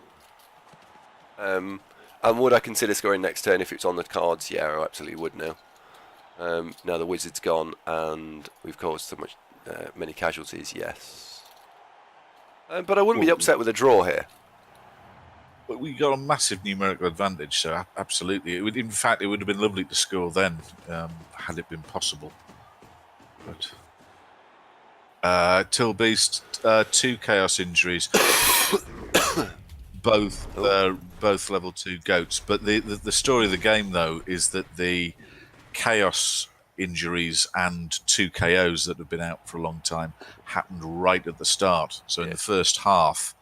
And would I consider scoring next turn if it's on the cards? Yeah, I absolutely would now. Now the wizard's gone and we've caused so much many casualties. Yes. But I wouldn't be upset with a draw here. But we got a massive numerical advantage, so absolutely. In fact, it would have been lovely to score then, had it been possible. But Tilbeast, 2 chaos injuries, both level 2 goats. But the story of the game, though, is that the chaos injuries and 2 KOs that have been out for a long time happened right at the start. So in the first half,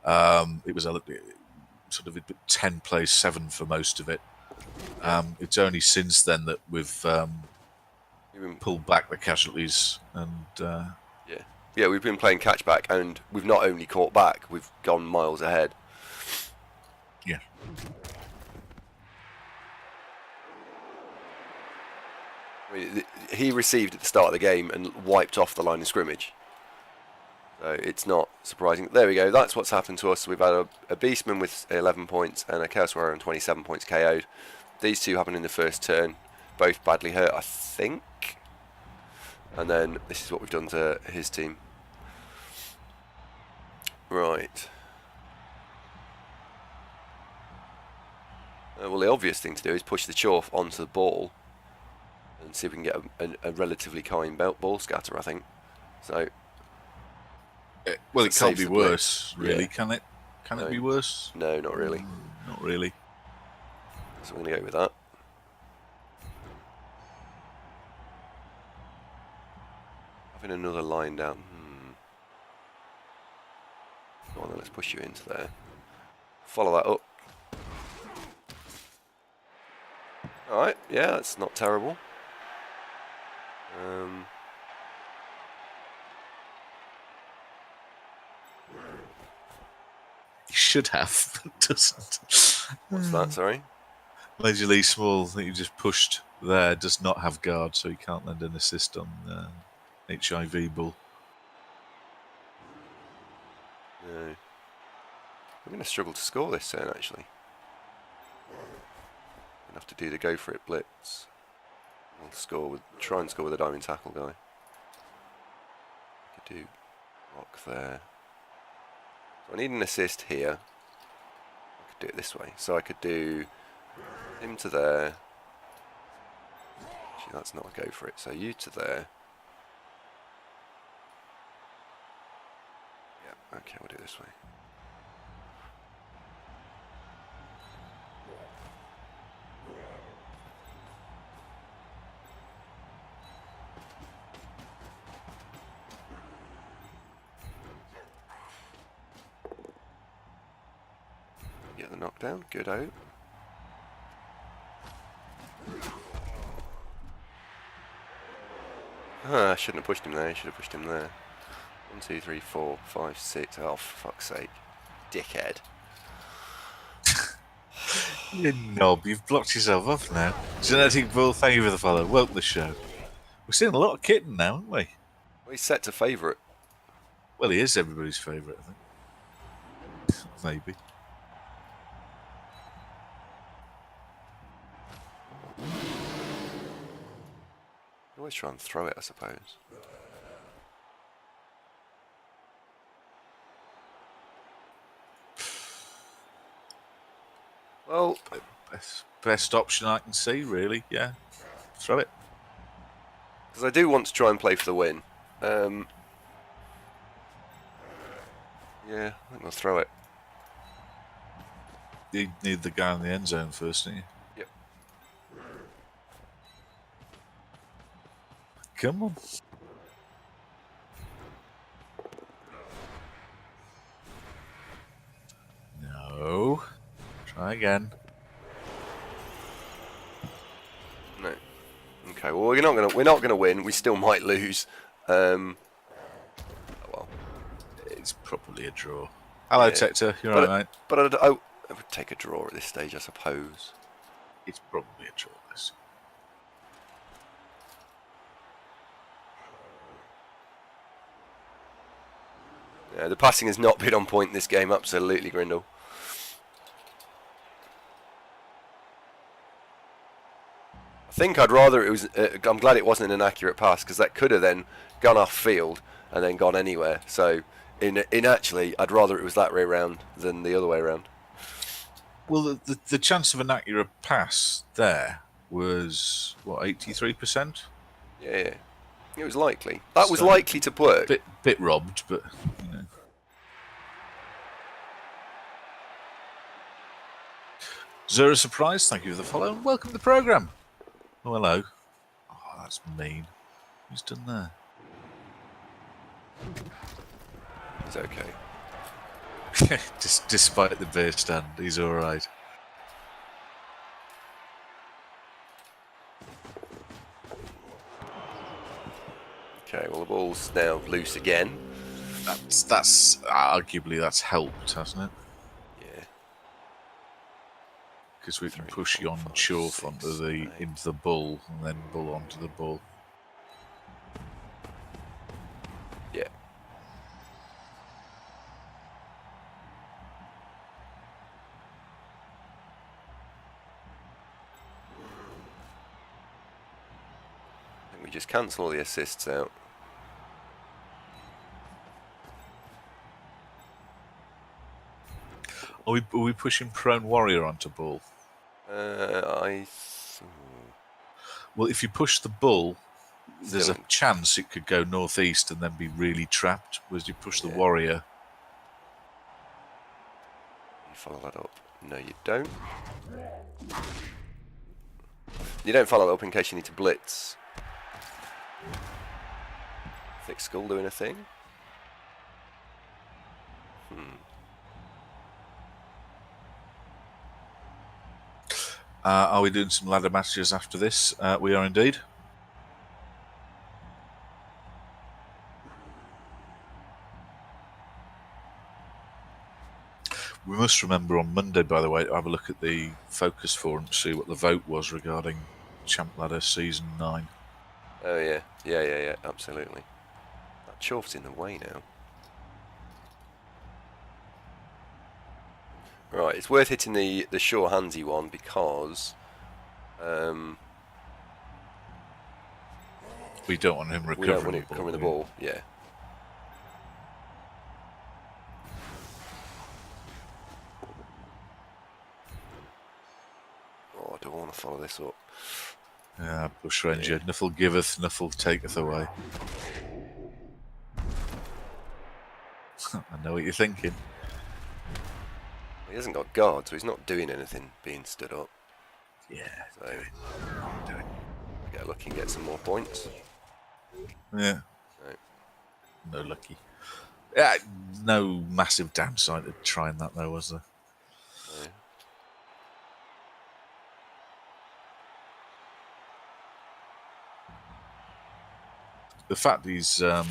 it was sort of 10 plays 7 for most of it. It's only since then that we've pulled back the casualties and yeah, we've been playing catchback, and we've not only caught back, we've gone miles ahead. Yeah. I mean, he received at the start of the game and wiped off the line of scrimmage. So it's not surprising. There we go. That's what's happened to us. We've had a Beastman with 11 points and a Chaos Warrior on 27 points KO'd. These two happened in the first turn. Both badly hurt, I think. And then this is what we've done to his team. Right. Well, the obvious thing to do is push the Chorf onto the ball and see if we can get a relatively kind ball scatter, I think. So, well, it can't be the worse, play. really, Yeah. can it? Can it be worse? No, not really. Not really. So we're going to go with that. Having another line down. Go on then, let's push you into there. Follow that up. Alright, yeah, that's not terrible. He should have, but doesn't. What's that, sorry? Major League Small, that you just pushed there, does not have guard, so he can't lend an assist on HIV Bull. No. We're going to struggle to score this turn, actually. We'll have to do the go for it blitz. We'll try and score with a diving tackle guy. Could do block there. So I need an assist here. I could do it this way. So I could do him to there. Actually, that's not a go for it. So you to there. Yeah, okay, we'll do it this way. Get the knockdown, good out. I shouldn't have pushed him there, I should have pushed him there. 1, 2, 3, 4, 5, 6. Oh, for fuck's sake. Dickhead. You knob, you've blocked yourself off now. Genetic Bull, thank you for the follow. Welcome to the show. We're seeing a lot of kitten now, aren't we? Well, he's set to favourite. Well, he is everybody's favourite, I think. Maybe. Always try and throw it, I suppose. Well, Best option I can see, really. Yeah, throw it. because I do want to try and play for the win. Yeah, I think I'll throw it. You need the guy in the end zone first, don't you? Yep. Come on. No. Try again. No. Okay. Well, we're not gonna win. We still might lose. Oh, well. It's probably a draw. Hello, Yeah. Tector. You're all right, mate. But I would take a draw at this stage, I suppose. It's probably a draw. This. Yeah, the passing has not been on point in this game. Absolutely, Grindle. I think I'd rather it was. I'm glad it wasn't an accurate pass because that could have then gone off field and then gone anywhere. So, in actually, I'd rather it was that way around than the other way around. Well, the chance of an accurate pass there was what 83%. Yeah, it was likely. That was likely to work. Bit robbed, but you know. Zero surprise. Thank you for the follow and welcome to the program. Oh, hello. Oh, that's mean. Who's done there? It's okay. Despite the beer stand, he's all right. Okay, well the ball's now loose again. That's arguably that's helped, hasn't it? Yeah. because we can 3, push 4, yon 5, Chorf 6, onto the 8. into the bull, and then bull onto the bull. Yeah. I think we just cancel all the assists out. Are we pushing prone warrior onto bull? Well, if you push the bull, there's a Still- chance it could go northeast and then be really trapped. Whereas you push the Yeah. warrior. You follow that up. No, you don't. You don't follow that up in case you need to blitz. Thick skull doing a thing? Are we doing some ladder matches after this? We are indeed. We must remember on Monday, by the way, to have a look at the focus forum to see what the vote was regarding Champ Ladder Season 9. Oh yeah. Yeah, absolutely. That Chorf's in the way now. Right, it's worth hitting the sure handsy one because We don't want him we don't want recovering it covering the ball. Yeah. Oh, I don't want to follow this up. Yeah, Bushranger. Yeah. Nuffle giveth, Nuffle taketh away. I know what you're thinking. He hasn't got guard, so he's not doing anything being stood up. Yeah, So do it. Do it. get lucky and get some more points. Yeah. No. No lucky. Yeah, no massive downside to trying that though, was there? No. The fact he's, I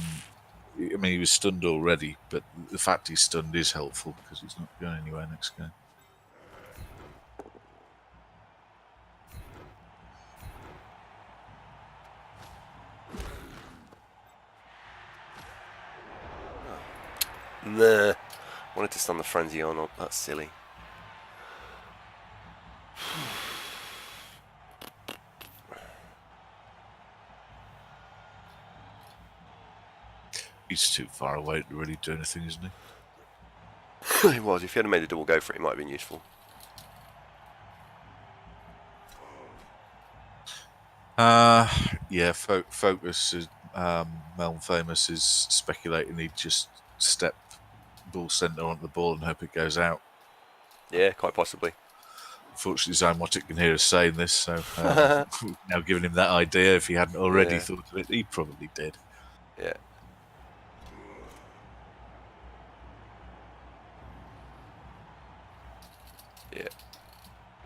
mean, he was stunned already, but the fact he's stunned is helpful because he's not going anywhere next game. Nah. Wanted to stun the frenzy on. That's silly. He's too far away to really do anything, isn't he? It was. If you had made a double go for it, it might have been useful. Yeah, Focus is, Melon Famous is speculating he'd just step ball centre onto the ball and hope it goes out. Yeah, quite possibly. Unfortunately, Zymotic can hear us saying this, so now giving him that idea. If he hadn't already Yeah. thought of it, he probably did. Yeah. Yeah.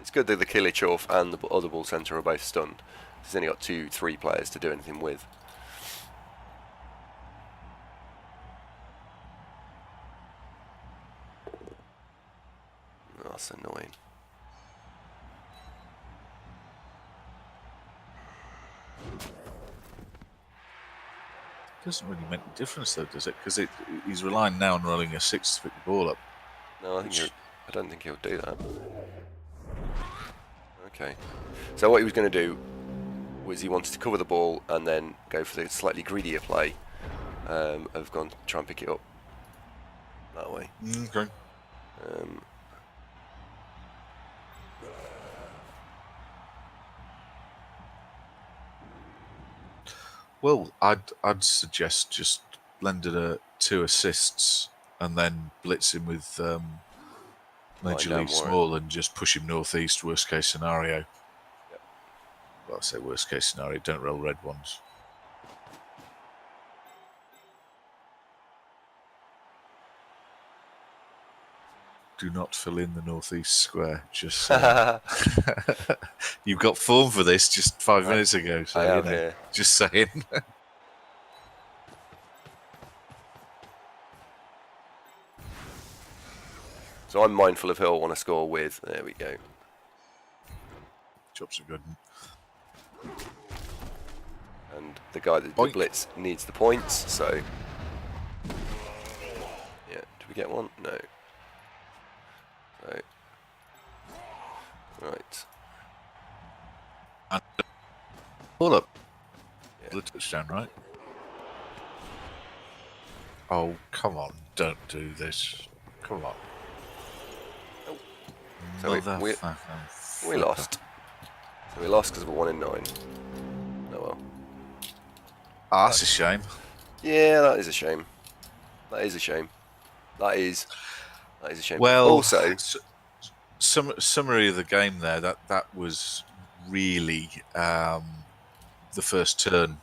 It's good that the Killer Chorf and the other ball centre are both stunned. He's only got 2-3 players to do anything with. Oh, that's annoying. Doesn't really make a difference though, does it? Because he's relying now on rolling a 6 to pick the ball up. No, I don't think he'll do that. Okay. So what he was going to do was he wanted to cover the ball and then go for the slightly greedier play of going to try and pick it up that way. Okay. Well, I'd suggest just blended 2 assists and then blitz him with Major down League Warren. Small and just push him northeast. Worst case scenario. Yep. Well, I say worst case scenario. Don't roll red ones. Do not fill in the northeast square. Just you've got form for this just 5 minutes ago. So I have, you know, yeah. just saying. So I'm mindful of who I want to score with. There we go. Chops are good. And the guy that Boink. did blitz needs the points, so... Yeah, did we get one? No. So... Right. And pull up. Yeah. The touchdown, right? Oh, come on. Don't do this. Come on. Oh. So we Motherfucking lost. So we lost because of a 1 in 9. Oh well. Ah, that's a shame. Yeah, that is a shame. That is a shame. That is a shame. Well, also, summary of the game there. That was really the first turn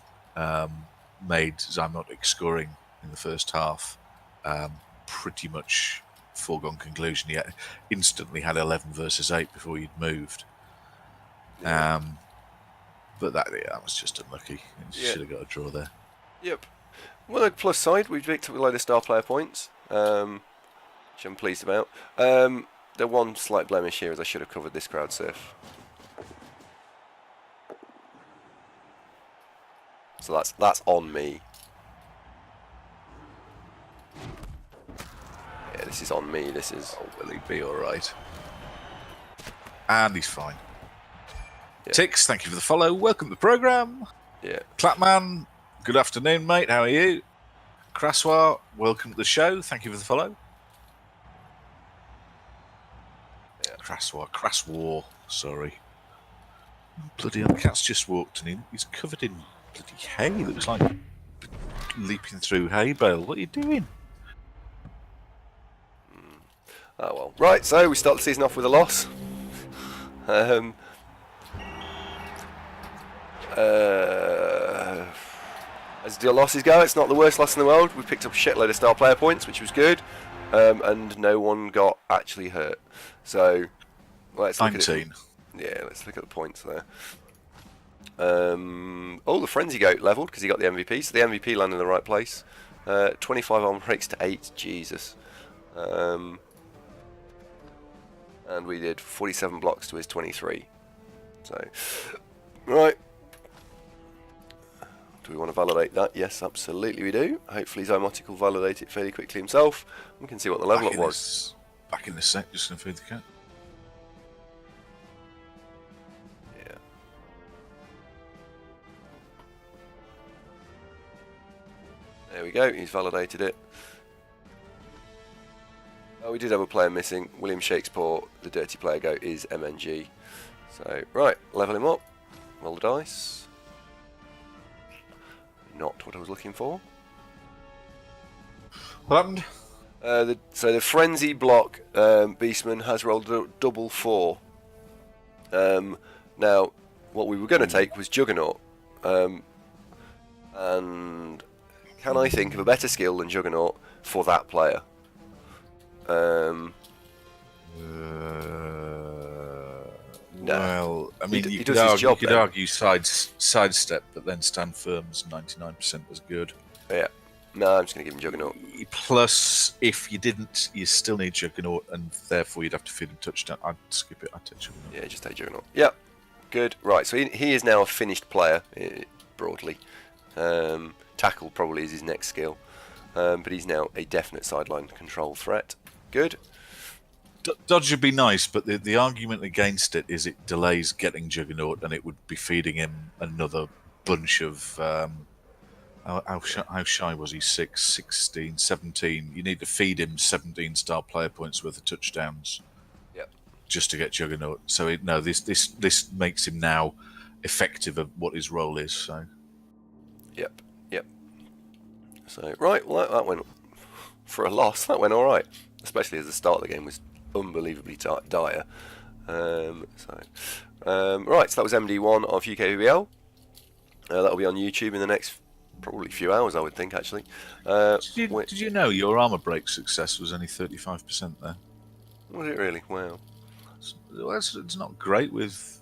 made Zymotic scoring in the first half. Pretty much foregone conclusion. He instantly had 11 versus 8 before he'd moved. Yeah. But that was just unlucky. He should have got a draw there. Yep. Well, the plus side, we picked up a load of star player points, which I'm pleased about. The one slight blemish here is I should have covered this crowd surf. So that's on me. Yeah, this is on me. This is. Oh, will he be all right? And he's fine. Yeah. Tix, thank you for the follow. Welcome to the program. Yeah. Clapman, good afternoon, mate. How are you? Crassoir, welcome to the show. Thank you for the follow. Yeah. Crassoir, sorry. Bloody hell, the cat's just walked and he's covered in bloody hay. It looks like leaping through hay bale. What are you doing? Oh well. Right, so we start the season off with a loss. As the losses go, it's not the worst loss in the world. We picked up a shitload of star player points, which was good, and no one got actually hurt. So let's look 19. at it. Yeah, let's look at the points there. The Frenzy Goat levelled because he got the MVP, so the MVP landed in the right place. 25 arm breaks to 8, Jesus. And we did 47 blocks to his 23. So, right. Do we want to validate that? Yes, absolutely we do. Hopefully Zymotic will validate it fairly quickly himself. We can see what the level up was. Back in the set, just going to feed the cat. Yeah. There we go, he's validated it. Oh, we did have a player missing. William Shakespeare, the dirty player goat, is MNG. So, right, level him up. Roll the dice. Not what I was looking for. What happened? So the Frenzy block Beastman has rolled a double 4. Now, what we were going to take was Juggernaut. And can I think of a better skill than Juggernaut for that player? No. Well, I mean, he does his job. You could argue sidestep, but then stand firm's 99% as good. Yeah. No, I'm just going to give him Juggernaut. Plus, if you didn't, you still need Juggernaut, and therefore you'd have to feed him touchdown. I'd skip it. I'd take Juggernaut. Yeah, just take Juggernaut. Yep. Good. Right, so he is now a finished player, broadly. Tackle probably is his next skill. But he's now a definite sideline control threat. Good. Dodge would be nice, but the argument against it is it delays getting Juggernaut, and it would be feeding him another bunch of... How shy was he? 6, 16, 17. You need to feed him 17 star player points worth of touchdowns. Yep. Just to get Juggernaut. So this makes him now effective at what his role is. So. Yep. So right, well that went for a loss. That went all right, especially as the start of the game was unbelievably dire. Right, so that was MD1 of UKBBL. That'll be on YouTube in the next probably few hours, I would think, actually. Did you know your armor break success was only 35% there? Was it really? Wow. It's not great with